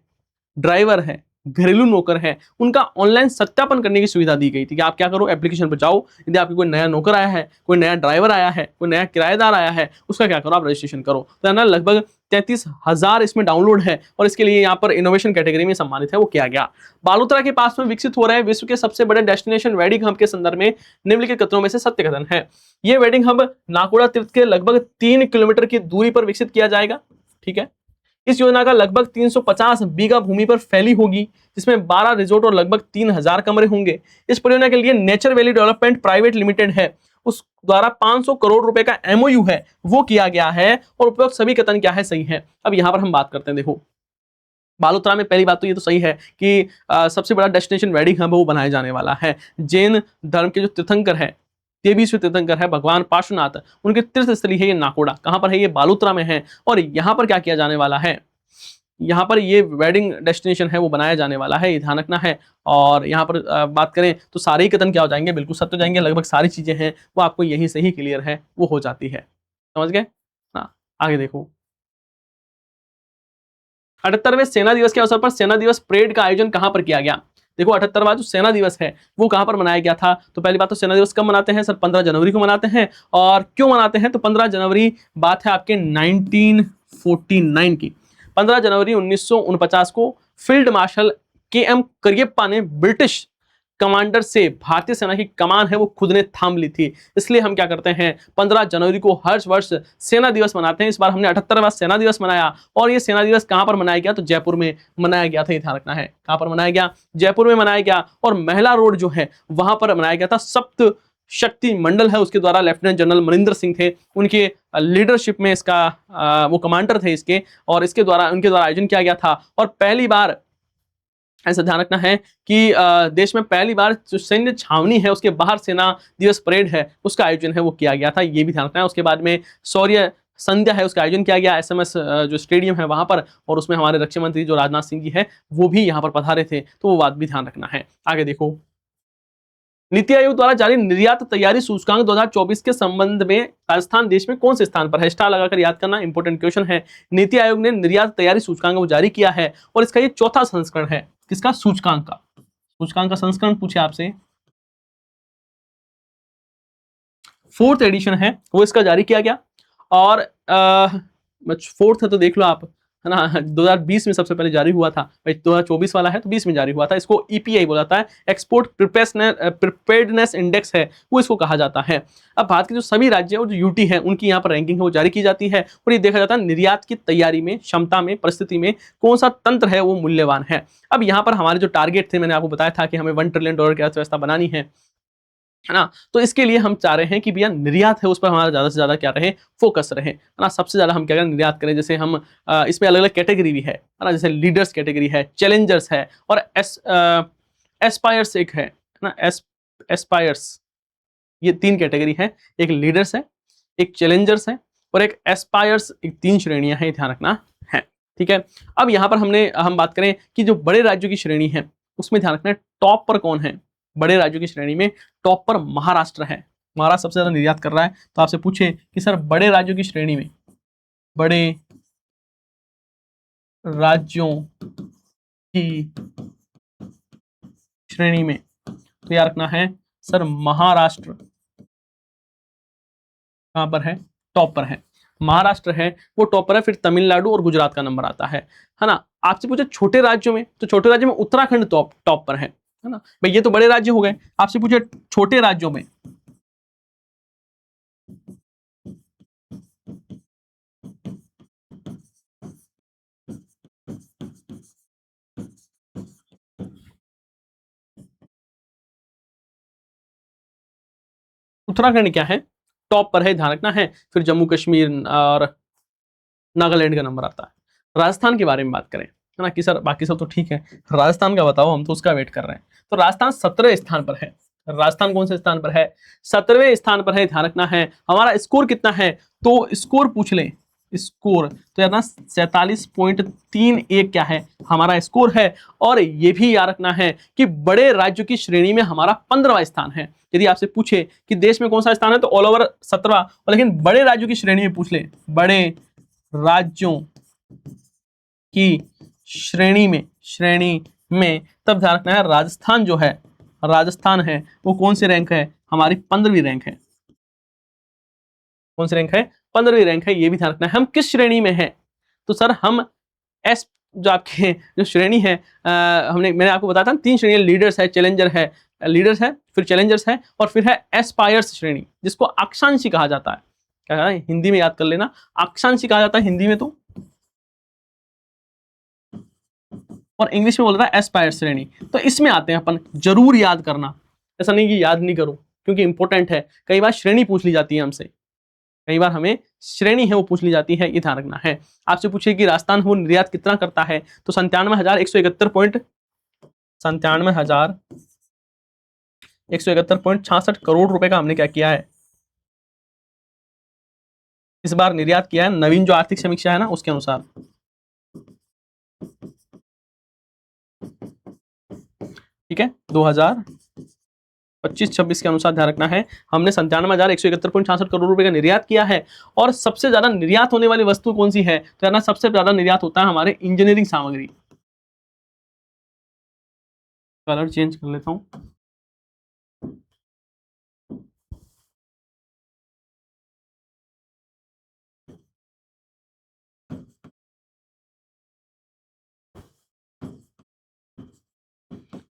ड्राइवर है, घरेलू नौकर है, उनका ऑनलाइन सत्यापन करने की सुविधा दी गई थी कि आप क्या करो, एप्लीकेशन पर जाओ, यदि आपकी कोई नया नौकर आया है, कोई नया ड्राइवर आया है, कोई नया किराएदार आया है, उसका क्या करो, आप रजिस्ट्रेशन करो। तो है ना, लगभग 33,000 इसमें डाउनलोड है, और इसके लिए यहाँ पर इनोवेशन कैटेगरी में सम्मानित है वो किया गया। बालोतरा के पास में विकसित हो रहे विश्व के सबसे बड़े डेस्टिनेशन वेडिंग हब के संदर्भ में निम्नलिखित कथनों में से सत्य कथन है? ये वेडिंग हब नाकोड़ा तीर्थ के लगभग 3 किलोमीटर की दूरी पर विकसित किया जाएगा, ठीक है। इस योजना का लगभग 350 बीघा भूमि पर फैली होगी, जिसमें 12 रिजोर्ट और लगभग 3000 कमरे होंगे। इस परियोजना के लिए nature valley development private limited है, उस द्वारा 500 करोड़ रुपए का एमओयू है वो किया गया है, और उपयुक्त सभी कथन क्या है, सही है। अब यहां पर हम बात करते हैं, देखो बालोतरा में पहली बात तो ये तो सही है कि सबसे बड़ा डेस्टिनेशन वेडिंग हब वो बनाया जाने वाला है। जैन धर्म के जो तीर्थंकर है, 23वें तीर्थंकर है भगवान पार्श्वनाथ, उनके तीर्थ स्थली है ये नाकोड़ा। कहां पर है? ये बालोतरा में है। और यहां पर क्या किया जाने वाला है? यहाँ पर ये वेडिंग डेस्टिनेशन है वो बनाया जाने वाला है, ये ध्यान रखना है। और यहाँ पर बात करें तो सारे ही कथन क्या हो जाएंगे, बिल्कुल सत्य हो जाएंगे। लगभग सारी चीजें हैं वो आपको यहीं से ही क्लियर है वो हो जाती है, समझ गए? हाँ, आगे देखो। 78वें सेना दिवस के अवसर पर सेना दिवस परेड का आयोजन कहां पर किया गया? देखो 78वां जो सेना दिवस है वो कहां पर मनाया गया था? तो पहली बात तो सेना दिवस कब मनाते हैं सर? 15 जनवरी को मनाते हैं। और क्यों मनाते हैं? तो 15 जनवरी बात है आपके 1949 की। 15 जनवरी 1949 को फील्ड मार्शल KM करियप्पा ने ब्रिटिश कमांडर से भारतीय सेना की कमान है वो खुद ने थाम ली थी। इसलिए हम क्या करते हैं, 15 जनवरी को हर वर्ष सेना दिवस मनाते हैं। इस बार हमने 78वां सेना दिवस मनाया, और ये सेना दिवस कहां पर मनाया गया? तो जयपुर में मनाया गया था, ये ध्यान रखना है। कहां पर मनाया गया? जयपुर में मनाया गया। और महिला रोड जो है वहां पर मनाया गया था। सप्त शक्ति मंडल है उसके द्वारा लेफ्टिनेंट जनरल मनिंदर सिंह थे, उनके लीडरशिप में इसका वो कमांडर थे इसके, और इसके द्वारा उनके द्वारा आयोजन किया गया था। और पहली बार ऐसा ध्यान रखना है कि देश में पहली बार जो सैन्य छावनी है उसके बाहर सेना दिवस परेड है उसका आयोजन है वो किया गया था, ये भी ध्यान रखना है। उसके बाद में शौर्य संध्या है उसका आयोजन किया गया एसएमएस जो स्टेडियम है वहां पर, और उसमें हमारे रक्षा मंत्री जो राजनाथ सिंह जी है वो भी यहाँ पर पधारे थे, तो वो बात भी ध्यान रखना है। आगे देखो, नीति आयोग द्वारा जारी निर्यात तैयारी सूचकांक 2024 के संबंध में राजस्थान देश में कौन से स्थान पर है? स्टार लगाकर याद करना, इंपॉर्टेंट क्वेश्चन है। नीति आयोग ने निर्यात तैयारी सूचकांक को जारी किया है और इसका ये चौथा संस्करण है। किसका? सूचकांक का। सूचकांक का संस्करण पूछे आपसे, फोर्थ एडिशन है वो इसका जारी किया गया। और फोर्थ है तो देख लो आप, है ना, 2020 में सबसे पहले जारी हुआ था, भाई 2024 वाला है तो 20 में जारी हुआ था। इसको ईपीआई बोला जाता है, एक्सपोर्ट प्रिपेयर्डनेस इंडेक्स है वो इसको कहा जाता है। अब भारत के जो सभी राज्य और जो यूटी है उनकी यहाँ पर रैंकिंग है वो जारी की जाती है और ये देखा जाता है निर्यात की तैयारी में, क्षमता में, परिस्थिति में कौन सा तंत्र है वो मूल्यवान है। अब यहाँ पर हमारे जो टारगेट थे, मैंने आपको बताया था कि हमें $1 ट्रिलियन की अर्थव्यवस्था बनानी है ना, तो इसके लिए हम चाह रहे हैं कि भैया निर्यात है उस पर हमारा ज्यादा से ज्यादा क्या रहे, फोकस रहे, है ना। सबसे ज्यादा हम क्या करें, निर्यात करें। जैसे हम इसमें अलग अलग कैटेगरी भी है ना, जैसे लीडर्स कैटेगरी है, चैलेंजर्स है और एस्पायर्स एक है ना, एस्पायर्स, ये 3 कैटेगरी है। एक लीडर्स है, एक चैलेंजर्स है और एक एस्पायर्स, एक 3 श्रेणियां हैं, ध्यान रखना है। ठीक है, अब यहाँ पर हम बात करें कि जो बड़े राज्यों की श्रेणी है उसमें ध्यान रखना है टॉप पर कौन है। बड़े राज्यों की श्रेणी में टॉप पर महाराष्ट्र है। महाराष्ट्र सबसे ज्यादा निर्यात कर रहा है। तो आपसे पूछे कि सर बड़े राज्यों की श्रेणी में, बड़े राज्यों की श्रेणी में तो याद रखना है सर महाराष्ट्र कहां पर है, टॉप पर है। महाराष्ट्र है वो टॉप पर है, फिर तमिलनाडु और गुजरात का नंबर आता है ना। आपसे पूछे छोटे राज्यों में, तो छोटे राज्यों में उत्तराखंड टॉप पर है ना। भाई ये तो बड़े राज्य हो गए। आपसे पूछे छोटे राज्यों में, उत्तराखंड क्या है, टॉप पर है, ध्यान रखना है। फिर जम्मू कश्मीर और नागालैंड का नंबर आता है। राजस्थान के बारे में बात करें, है ना, कि सर बाकी सब तो ठीक है, राजस्थान का बताओ, हम तो उसका वेट कर रहे हैं। तो राजस्थान 17वें स्थान पर है। राजस्थान कौन से स्थान पर है? 17वें स्थान पर है, ध्यान रखना है। हमारा स्कोर कितना है, तो स्कोर पूछ ले, स्कोर तो यार ना 47.31 क्या है हमारा स्कोर है। और ये भी याद रखना है कि बड़े राज्यों की श्रेणी में हमारा 15वां स्थान है। यदि आपसे पूछे कि देश में कौन सा स्थान है, तो ऑल ओवर 17वां, और लेकिन बड़े राज्यों की श्रेणी में पूछ ले, बड़े राज्यों की श्रेणी में तब ध्यान रखना है राजस्थान जो है, राजस्थान है वो कौन सी रैंक है, हमारी 15वीं रैंक है। कौन सी रैंक है? 15वीं रैंक है। ये भी ध्यान रखना है हम किस श्रेणी में है। तो सर हम एस, जो आपके जो श्रेणी है, मैंने आपको बताया था 3 श्रेणी, लीडर्स है, चैलेंजर है, लीडर्स है, फिर चैलेंजर्स है और फिर है एस्पायर्स श्रेणी, जिसको अक्षांशी कहा जाता है। क्या कहा है? हिंदी में याद कर लेना, अक्षांशी कहा जाता है हिंदी में तो, और इंग्लिश में बोल रहा है एस्पायर श्रेणी। तो इसमें आते हैं अपन, जरूर याद करना, ऐसा नहीं कि याद नहीं करो, क्योंकि इंपॉर्टेंट है। कई बार श्रेणी पूछ ली जाती है हमसे, कई बार हमें श्रेणी है वो पूछ ली जाती है, ये ध्यान रखना है। आपसे पूछे कि राजस्थान वो निर्यात कितना करता है, तो 97,171.66 करोड़ रुपए का हमने क्या किया है, इस बार निर्यात किया है, नवीन जो आर्थिक समीक्षा है ना उसके अनुसार। ठीक है, 2025-26 के अनुसार ध्यान रखना है, हमने 97,171.66 करोड़ रुपए का निर्यात किया है। और सबसे ज्यादा निर्यात होने वाली वस्तु कौन सी है, तो ना सबसे ज्यादा निर्यात होता है हमारे इंजीनियरिंग सामग्री। कलर चेंज कर लेता हूं,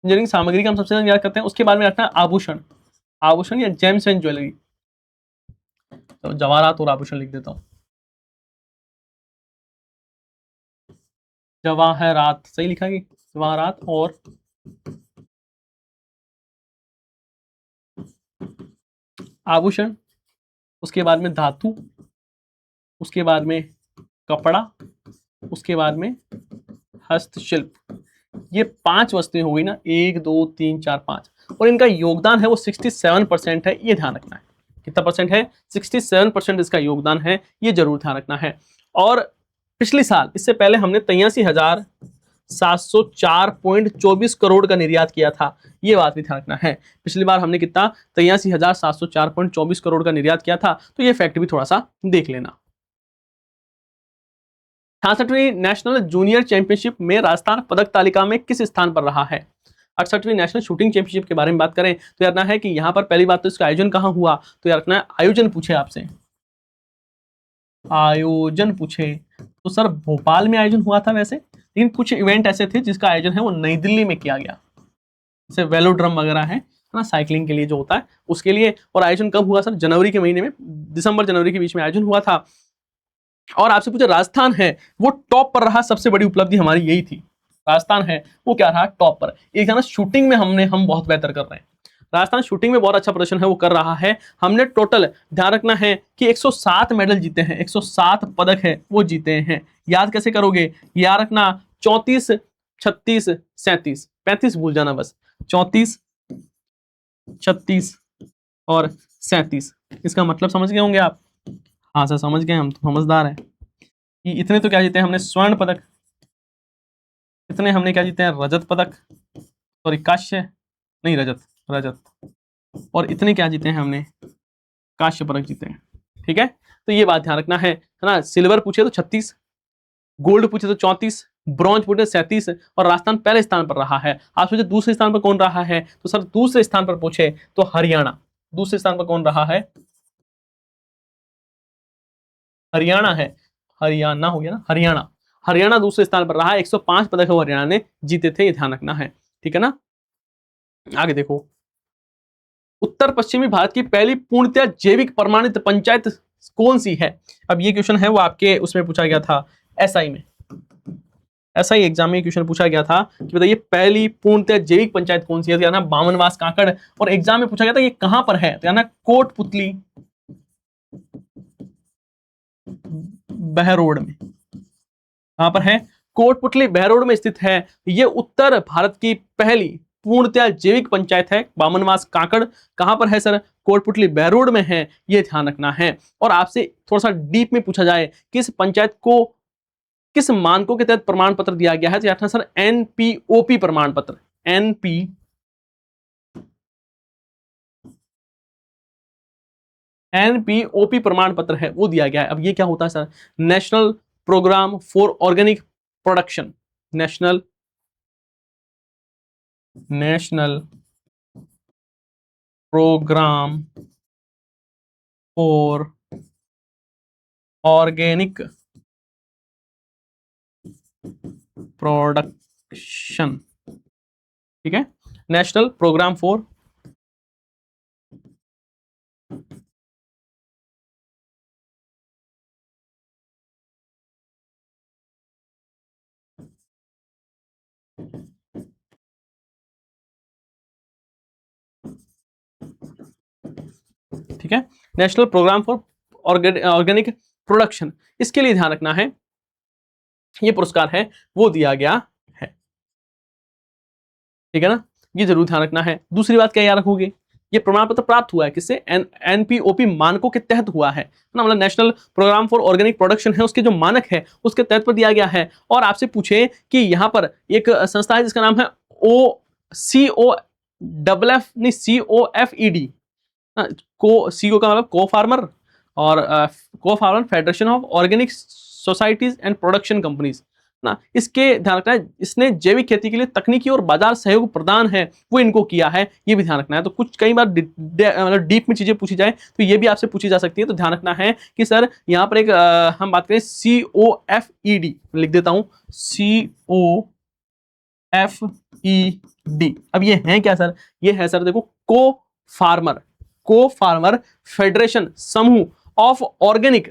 इंजीनियरिंग सामग्री का हम सबसे ज्यादा याद करते हैं। उसके बाद में रखना है आभूषण, आभूषण या जेम्स एंड ज्वेलरी। तो जवाहरात और आभूषण लिख देता हूं, जवाहरात सही लिखा कि जवाहरात और आभूषण। उसके बाद में धातु, उसके बाद में कपड़ा, उसके बाद में हस्तशिल्प। ये 5 वस्तुएं हो गई ना, 1 2 3 4 5, और इनका योगदान है वो 67% है, ये ध्यान रखना है। कितना परसेंट है? 67% इसका योगदान है, ये जरूर ध्यान रखना है। और पिछले साल, इससे पहले हमने 83,704.24 करोड़ का निर्यात किया था, ये बात भी ध्यान रखना है। पिछली बार हमने कितना? 83,704.24 करोड़ का निर्यात किया था, तो ये फैक्ट भी थोड़ा सा देख लेना। 68वीं नेशनल जूनियर चैंपियनशिप में राजस्थान पदक तालिका में किस स्थान पर रहा है? 68वीं नेशनल शूटिंग चैंपियनशिप के बारे में बात करें तो यार ना है कि यहाँ पर पहली बात तो इसका आयोजन कहाँ हुआ, तो यार रखना आयोजन पूछे आपसे, आयोजन पूछे तो सर भोपाल में आयोजन हुआ था वैसे, लेकिन कुछ इवेंट ऐसे थे जिसका आयोजन है वो नई दिल्ली में किया गया, जैसे वेलोड्रम वगैरह है ना, साइकिलिंग के लिए जो होता है उसके लिए। और आयोजन कब हुआ सर? जनवरी के महीने में, दिसंबर जनवरी के बीच में आयोजन हुआ था। और आपसे पूछा राजस्थान है वो टॉप पर रहा, सबसे बड़ी उपलब्धि हमारी यही थी, राजस्थान है वो क्या रहा? टॉप पर। एक ना शूटिंग में हम बहुत बेहतर कर रहे हैं, राजस्थान शूटिंग में बहुत अच्छा प्रदर्शन है वो कर रहा है। हमने टोटल ध्यान रखना है कि 107 मेडल जीते हैं, 107 पदक है वो जीते हैं। याद कैसे करोगे? याद रखना 34 36 37 35 भूल जाना बस, 34 36 और 37। इसका मतलब समझ गए होंगे आप? हाँ सर समझ गए, हम तो समझदार हैं। कि इतने तो क्या जीते हैं हमने? स्वर्ण पदक। इतने हमने क्या जीते हैं? रजत पदक, सॉरी कांस्य नहीं, रजत, रजत। और इतने क्या जीते हैं हमने? कांस्य पदक जीते हैं। ठीक है, तो ये बात ध्यान रखना है ना। सिल्वर पूछे तो 36, गोल्ड पूछे तो 34, ब्रॉन्ज पूछे 37, और राजस्थान पहले स्थान पर रहा है। आप सोचे दूसरे स्थान पर कौन रहा है, तो सर दूसरे स्थान पर पूछे तो हरियाणा। दूसरे स्थान पर कौन रहा है? हरियाणा है, हरियाणा हो गया ना, हरियाणा। हरियाणा दूसरे स्थान पर रहा, 105 पदक वो हरियाणा ने जीते थे, ये ध्यान रखना है। ठीक है ना, आगे देखो। उत्तर पश्चिमी भारत की पहली पूर्णतः जैविक प्रमाणित पंचायत कौन सी है? अब ये क्वेश्चन है वो आपके उसमें पूछा गया था, एसआई में, एसआई एग्जाम में क्वेश्चन पूछा गया था कि बताइए पहली पूर्णतः जैविक पंचायत कौन सी है? तो यार ना बामनवास काकड़। और एग्जाम में पूछा गया था ये कहां पर है, तो यार ना कोटपुतली बहरोड में। कहां पर है? कोटपुतली बहरोड में स्थित है। ये उत्तर भारत की पहली पूर्णतः जैविक पंचायत है, बामनवास काकड़। कहां पर है सर? कोटपुतली बहरोड में है, ये ध्यान रखना है। और आपसे थोड़ा सा डीप में पूछा जाए कि इस पंचायत को किस मानकों के तहत प्रमाण पत्र दिया गया है, तो यार सर एनपीओपी प्रमाण पत्र, एनपीओपी प्रमाण पत्र है वो दिया गया है। अब ये क्या होता है sir? National program for organic production, national program for organic production. ठीक है, नेशनल प्रोग्राम फॉर, ठीक है, national program for organic production, इसके लिए ध्यान रखना है ये पुरस्कार है वो दिया गया है। ठीक है ना, ये जरूर ध्यान रखना है। दूसरी बात क्या याद रखोगे? ये प्रमाण पत्र प्राप्त हुआ है किससे? एनपीओपी मानकों के तहत हुआ है ना, मतलब national program for organic production है, उसके जो मानक है उसके तहत पर दिया गया है। और आपसे पूछे कि यहाँ पर एक संस्था है जिसका नाम है ओ सी ओ डबल एफ नहीं सी ओ एफ ई डी, को सी ओ का मतलब को फार्मर, और को farmer federation of organic societies and production companies ना। इसके ध्यान रखना है, इसने जैविक खेती के लिए तकनीकी और बाजार सहयोग प्रदान है वो इनको किया है, ये भी ध्यान रखना है। तो कुछ कई बार मतलब डीप में चीजें पूछी जाए तो ये भी आपसे पूछी जा सकती है, तो ध्यान रखना है कि सर यहाँ पर एक हम बात करें COFED, लिख देता हूं COFED। अब ये है क्या सर? ये है सर देखो को फार्मर फेडरेशन समूह ऑफ ऑर्गेनिक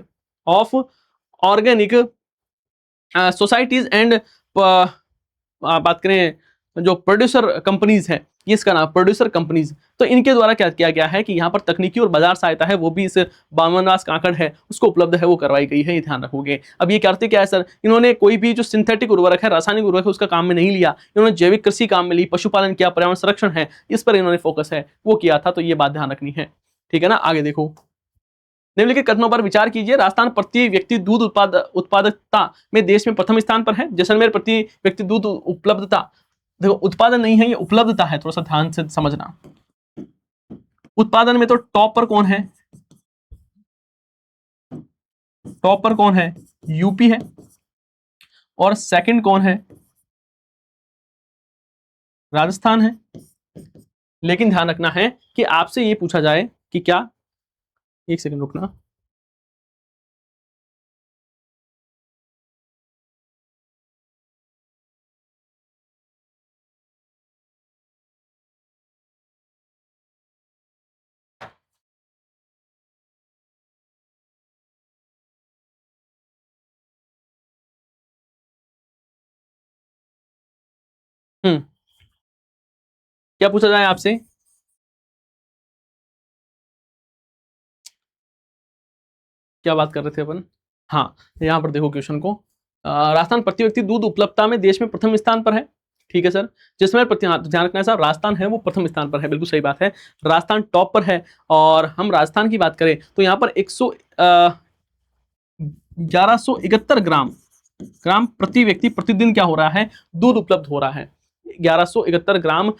सोसाइटीज एंड बात करें जो प्रोड्यूसर कंपनीज है, ये इसका नाम प्रोड्यूसर कंपनीज, तो इनके द्वारा क्या किया गया है कि यहाँ पर तकनीकी और बाजार सहायता है वो भी इस बामनराज काकड़ है उसको उपलब्ध है वो करवाई गई है, ये ध्यान रखोगे। अब ये करते क्या है सर, इन्होंने कोई भी जो सिंथेटिक उर्वरक है, रासायनिक उर्वरक है, उसका काम में नहीं लिया, इन्होंने जैविक कृषि काम में ली, पशुपालन किया, पर्यावरण संरक्षण है इस पर इन्होंने फोकस है वो किया था, तो ये बात ध्यान रखनी है, ठीक है ना। आगे देखो, निम्नलिखित कथनों पर विचार कीजिए। राजस्थान प्रति व्यक्ति दूध उत्पादकता में देश में प्रथम स्थान पर है। जैसलमेर प्रति व्यक्ति दूध उपलब्धता, देखो उत्पादन नहीं है ये उपलब्धता है, थोड़ा सा ध्यान से समझना। उत्पादन में तो टॉप पर कौन है, टॉप पर कौन है, यूपी है, और सेकंड कौन है, राजस्थान है। लेकिन ध्यान रखना है कि आपसे ये पूछा जाए कि क्या, एक सेकंड रुकना, क्या पूछा जाए आपसे, क्या बात कर रहे थे अपन, हाँ यहां पर देखो क्वेश्चन को, राजस्थान प्रति व्यक्ति दूध उपलब्धता में देश में प्रथम स्थान पर है, ठीक है सर। जिसमें प्रति, हाँ, ध्यान रखना है साहब, राजस्थान है वो प्रथम स्थान पर है, बिल्कुल सही बात है, राजस्थान टॉप पर है। और हम राजस्थान की बात करें तो यहाँ पर 1171 ग्राम प्रति व्यक्ति प्रतिदिन क्या हो रहा है, दूध उपलब्ध हो रहा है। 1171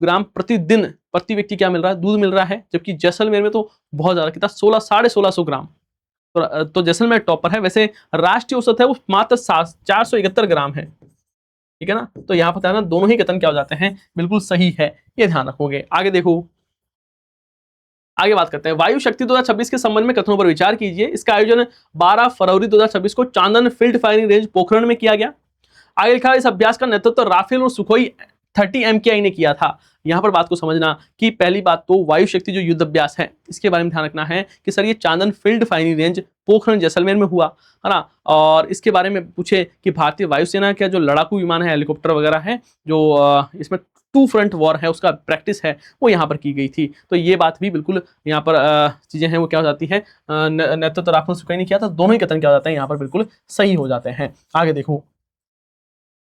ग्राम प्रतिदिन प्रति व्यक्ति क्या मिल रहा है, दूध मिल रहा है। जबकि जैसलमेर में तो बहुत ज्यादा, कितना 1600 ग्राम, तो जैसलमेर टॉप पर है। वैसे राष्ट्रीय औसत है वो मात्र 471 ग्राम है, ठीक है ना। तो यहाँ पर ध्यान, दोनों ही कथन क्या हो जाते हैं, बिल्कुल सही है, ये ध्यान रखोगे। आगे देखो, आगे बात करते हैं वायु शक्ति 2026 के संबंध में कथनों पर विचार कीजिए। इसका आयोजन 12 फरवरी 2026 को चांदन फील्ड फायरिंग रेंज पोखरण में किया गया। आगे लिखा, इस अभ्यास का नेतृत्व राफेल और सुखोई 30 MKI ने किया था। यहां पर बात को समझना कि पहली बात तो वायु शक्ति जो युद्ध अभ्यास है इसके बारे में ध्यान रखना है कि सर ये Chandan field firing range Pokhran Jaisalmer में हुआ है ना। और इसके बारे में पूछे कि भारतीय वायुसेना का जो लड़ाकू विमान है, हेलीकॉप्टर वगैरह है, जो इसमें 2 फ्रंट वॉर है उसका प्रैक्टिस है वो यहाँ पर की गई थी। तो ये बात भी बिल्कुल यहाँ पर चीजें हैं वो क्या हो जाती है, नेतृत्व राफेल सुखोई ने किया था, दोनों ही कथन क्या हो जाते हैं यहाँ पर बिल्कुल सही हो जाते हैं। आगे देखो,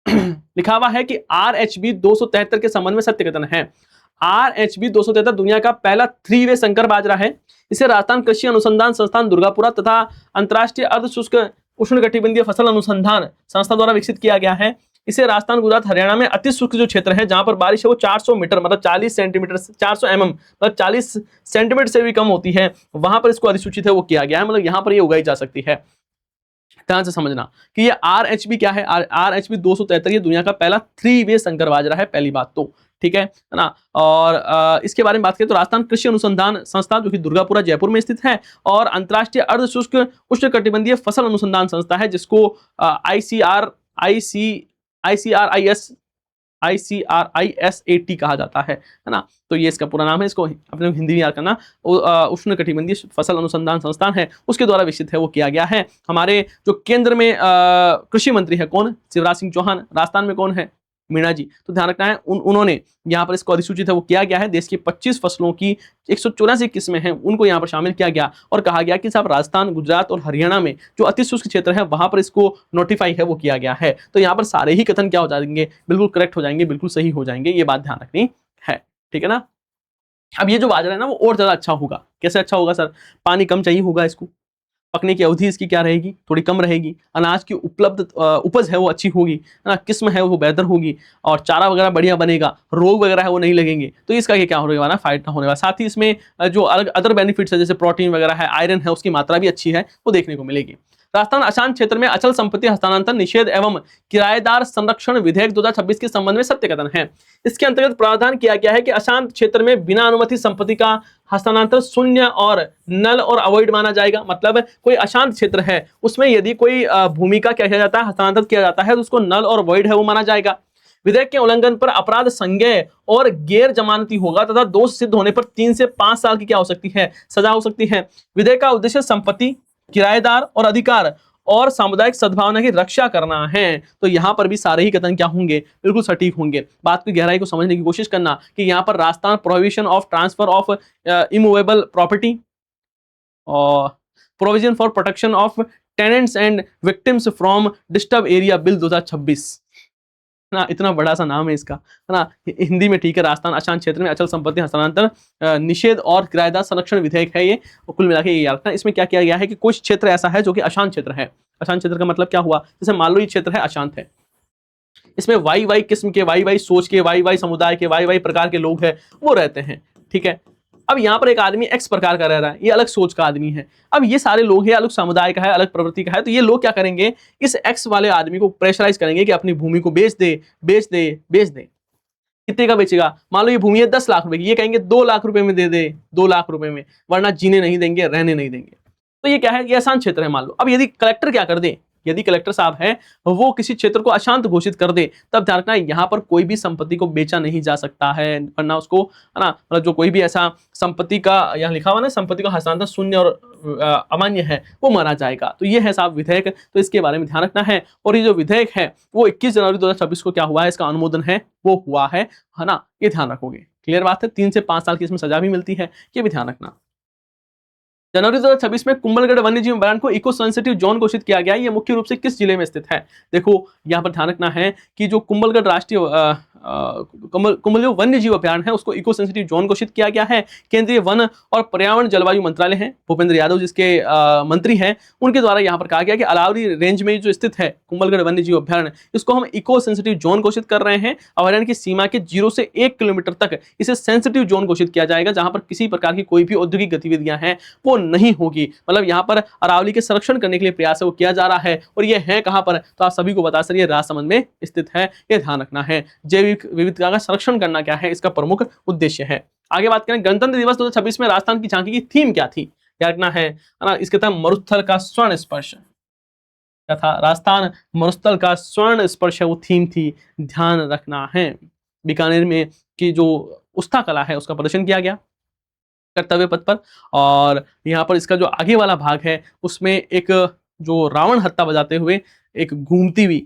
लिखा हुआ है कि RHB 273 के संबंध में सत्य कथन है। RHB 273 दुनिया का पहला 3-वे संकर बाजरा है। इसे राजस्थान कृषि अनुसंधान संस्थान दुर्गापुरा तथा अंतर्राष्ट्रीय अर्धशुष्क उष्णकटिबंधीय फसल अनुसंधान संस्था द्वारा विकसित किया गया है। इसे राजस्थान, गुजरात, हरियाणा में अति शुष्क जो क्षेत्र है जहां पर बारिश है वो 400 मीटर मतलब 40 सेंटीमीटर, 400 mm मतलब 40 सेंटीमीटर से भी कम होती है, वहां पर इसको अधिसूचित है वो किया गया है, मतलब यहां पर ये उगाई जा सकती है। ध्यान से समझना कि ये RHB क्या है, RHB 273 ये दुनिया का पहला 3-वे संकर बाजरा है, पहली बात तो, ठीक है ना। और इसके बारे में बात करें तो राजस्थान कृषि अनुसंधान संस्था जो कि दुर्गापुरा जयपुर में स्थित है, और अंतर्राष्ट्रीय अर्धशुष्क उष्णकटिबंधीय फसल अनुसंधान संस्था है जिसको ICRISAT कहा जाता है ना। तो ये इसका पूरा नाम है, इसको अपने हिंदी में याद करना, उष्णकटिबंधीय फसल अनुसंधान संस्थान है उसके द्वारा विकसित है वो किया गया है। हमारे जो केंद्र में कृषि मंत्री है कौन, शिवराज सिंह चौहान, राजस्थान में कौन है, मीणा जी। तो ध्यान रखना है उन्होंने यहाँ पर इसको अधिसूचित है वो किया गया है। देश की 25 फसलों की 184 किस्में हैं उनको यहाँ पर शामिल किया गया, और कहा गया कि साहब राजस्थान, गुजरात और हरियाणा में जो अति शुष्क क्षेत्र है वहां पर इसको नोटिफाई है वो किया गया है। तो यहाँ पर सारे ही कथन क्या हो जाएंगे, बिल्कुल करेक्ट हो जाएंगे, बिल्कुल सही हो जाएंगे, ये बात ध्यान रखनी है, ठीक है ना। अब ये जो बाजरा है ना वो और ज्यादा अच्छा होगा। कैसे अच्छा होगा सर, पानी कम चाहिए होगा इसको, पकने की अवधि इसकी क्या रहेगी, थोड़ी कम रहेगी, अनाज की उपज है वो अच्छी होगी, है ना, किस्म है वो बेहतर होगी, और चारा वगैरह बढ़िया बनेगा, रोग वगैरह है वो नहीं लगेंगे। तो इसका क्या होने वाला, फायदा होने वाला। साथ ही इसमें जो अलग अदर बेनिफिट्स है जैसे प्रोटीन वगैरह है, आयरन है, उसकी मात्रा भी अच्छी है वो देखने को मिलेगी। राजस्थान अशांत क्षेत्र में अचल संपत्ति हस्तांतरण निषेध एवं किराएदार संरक्षण विधेयक 2026 के संबंध में सत्य कथन है। इसके अंतर्गत प्रावधान किया गया है कि अशांत क्षेत्र में बिना अनुमति संपत्ति का हस्तांतरण शून्य और नल और अवॉइड माना जाएगा। मतलब कोई अशांत क्षेत्र है उसमें यदि कोई भूमि का क्या किया जाता है, हस्तांतरित किया जाता है, तो उसको नल और वॉइड है वो माना जाएगा। विधेयक के उल्लंघन पर अपराध संज्ञेय और गैर जमानती होगा तथा दोष सिद्ध होने पर 3 से 5 साल की क्या हो सकती है, सजा हो सकती है। विधेयक का उद्देश्य संपत्ति, किराएदार और अधिकार और सामुदायिक सद्भावना की रक्षा करना है। तो यहाँ पर भी सारे ही कथन क्या होंगे, बिल्कुल सटीक होंगे। बात की गहराई को समझने की कोशिश करना कि यहाँ पर Rajasthan prohibition of transfer of immovable property और provision for protection of tenants and victims from disturb area bill 2026 ना, इतना बड़ा सा नाम है इसका, है ना। हिंदी में ठीक है, राजस्थान अशांत क्षेत्र में अचल संपत्ति हस्तांतरण निषेध और किराएदार संरक्षण विधेयक है ये। कुल मिला के ये याद रखना। इसमें क्या किया गया है कि कुछ क्षेत्र ऐसा है जो कि अशांत क्षेत्र है। अशांत क्षेत्र का मतलब क्या हुआ, जैसे मान लो ये क्षेत्र है अशांत है, इसमें वाई वाई किस्म के, वाई वाई सोच के, वाई वाई समुदाय के, वाई वाई प्रकार के लोग हैं, वो रहते हैं, ठीक है। अब यहाँ पर एक आदमी एक्स प्रकार का रह रहा है, ये अलग सोच का आदमी है। अब ये सारे लोग हैं, अलग समुदाय का है, अलग प्रवृत्ति का है, तो ये लोग क्या करेंगे, इस एक्स वाले आदमी को प्रेशराइज करेंगे कि अपनी भूमि को बेच दे, बेच दे, बेच दे। कितने का बेचेगा, मान लो ये भूमि है 10 लाख रुपए की, ये कहेंगे 2 लाख रुपए में दे दे, 2 लाख रुपए में, वरना जीने नहीं देंगे, रहने नहीं देंगे। तो ये क्या है, ये अशांत क्षेत्र है मान लो। अब यदि कलेक्टर क्या कर दे, यदि कलेक्टर साहब है वो किसी क्षेत्र को अशांत घोषित कर दे, तब ध्यान रखना यहाँ पर कोई भी संपत्ति को बेचा नहीं जा सकता है, वरना उसको, है ना, मतलब जो कोई भी ऐसा संपत्ति का यहाँ लिखा हुआ ना, संपत्ति का हस्तांतरण शून्य और अमान्य है, वो माना जाएगा। तो ये है साहब विधेयक, तो इसके बारे में ध्यान रखना है। और ये जो विधेयक है वो 21 जनवरी 2026 को क्या हुआ है, इसका अनुमोदन है, वो हुआ है ना, ये ध्यान रखोगे। क्लियर बात है। 3 से 5 साल की इसमें सजा भी मिलती है, ये भी ध्यान रखना। जनवरी 2026 में कुंभलगढ़ वन्यजीव अभयारण्य को इको सेंसिटिव जोन घोषित किया गया। ये मुख्य रूप से किस जिले में स्थित है, देखो यहाँ पर ध्यान रखना है कि जो कुंभलगढ़ राष्ट्रीय कुंभलगढ़ वन्यजीव अभयारण्य है उसको इको सेंसिटिव जोन घोषित किया गया है। केंद्रीय वन और पर्यावरण जलवायु मंत्रालय है, भूपेंद्र यादव जिसके मंत्री हैं, उनके द्वारा यहाँ पर कहा गया कि अलावरी रेंज में जो स्थित है कुंभलगढ़ वन्यजीव अभयारण्य, इसको हम इको सेंसिटिव जोन घोषित कर रहे हैं। अभयारण्य की सीमा के 0 से 1 किलोमीटर तक इसे सेंसिटिव जोन घोषित किया जाएगा, जहां पर किसी प्रकार की कोई भी औद्योगिक गतिविधियां हैं वो नहीं होगी। मतलब यहाँ पर अरावली के संरक्षण करने के लिए प्रयास है वो किया जा रहा है। और ये है कहां पर, तो आप सभी को बता सर ये राजसमंद में स्थित है, ये ध्यान रखना है। जैविक विविधता का संरक्षण करना क्या है, इसका प्रमुख उद्देश्य है। आगे बात करें, गणतंत्र दिवस 2026 में राजस्थान की झांकी की थीम क्या थी, याद रखना है ना। इसके तहत मरुस्थल का स्वर्ण स्पर्श क्या था, राजस्थान मरुस्थल का स्वर्ण स्पर्श है वो थीम थी, ध्यान रखना है। बीकानेर में की जो उस्ता कला है उसका प्रदर्शन किया गया कर्तव्य पथ पर। और यहाँ पर इसका जो आगे वाला भाग है उसमें एक जो रावण हत्ता बजाते हुए एक घूमती हुई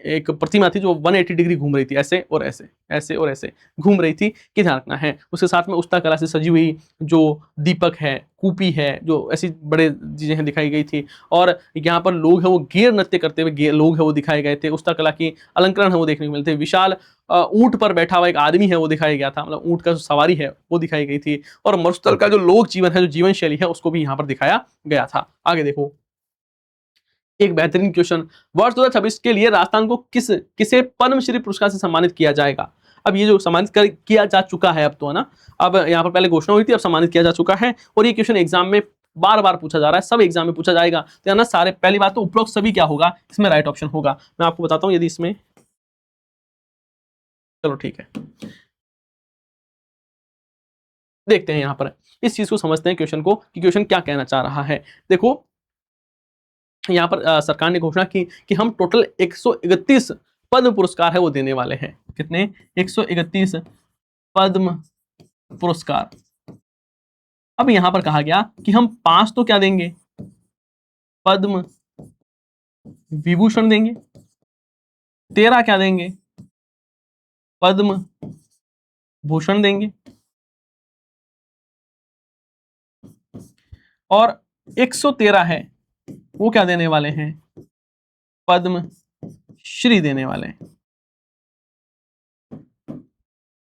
एक प्रतिमा थी जो 180 डिग्री घूम रही थी, ऐसे और ऐसे, ऐसे और ऐसे घूम रही थी, कि ध्यान रखना है। उसके साथ में उस्ता कला से सजी हुई जो दीपक है, कूपी है, जो ऐसी बड़े चीजें हैं दिखाई गई थी। और यहाँ पर लोग हैं वो गेर नृत्य करते हुए लोग हैं वो दिखाए गए थे। उस्ता कला की अलंकरण है वो देखने को मिलते हैं। विशाल ऊंट पर बैठा हुआ एक आदमी है वो दिखाया गया था, मतलब ऊंट का जो सवारी है वो दिखाई गई थी। और मरुस्थल का जो लोक जीवन है, जो जीवन शैली है, उसको भी यहाँ पर दिखाया गया था। आगे देखो एक बेहतरीन क्वेश्चन, वर्ष 2026 के लिए राजस्थान को किसे पद्मश्री पुरस्कार से सम्मानित किया जाएगा। अब ये जो सम्मानित किया जा चुका है अब तो, है ना, अब यहाँ पर पहले घोषणा हुई थी, अब सम्मानित किया जा चुका है। और ये क्वेश्चन एग्जाम में बार बार पूछा जा रहा है, सब एग्जाम में पूछा जाएगा। तो है ना, सारे पहली बात तो उपरोक्त सभी क्या होगा, इसमें राइट ऑप्शन होगा। मैं आपको बताता हूँ, यदि इसमें, चलो ठीक है, देखते हैं यहाँ पर इस चीज को समझते हैं क्वेश्चन को, कि क्वेश्चन क्या कहना चाह रहा है। देखो यहाँ पर सरकार ने घोषणा की कि हम टोटल 131 पद्म पुरस्कार है वो देने वाले हैं। कितने, 131 पद्म पुरस्कार। अब यहां पर कहा गया कि हम 5 तो क्या देंगे, पद्म विभूषण देंगे, 13 क्या देंगे, पद्म भूषण देंगे, और 113 है वो क्या देने वाले हैं, पद्म श्री देने वाले हैं।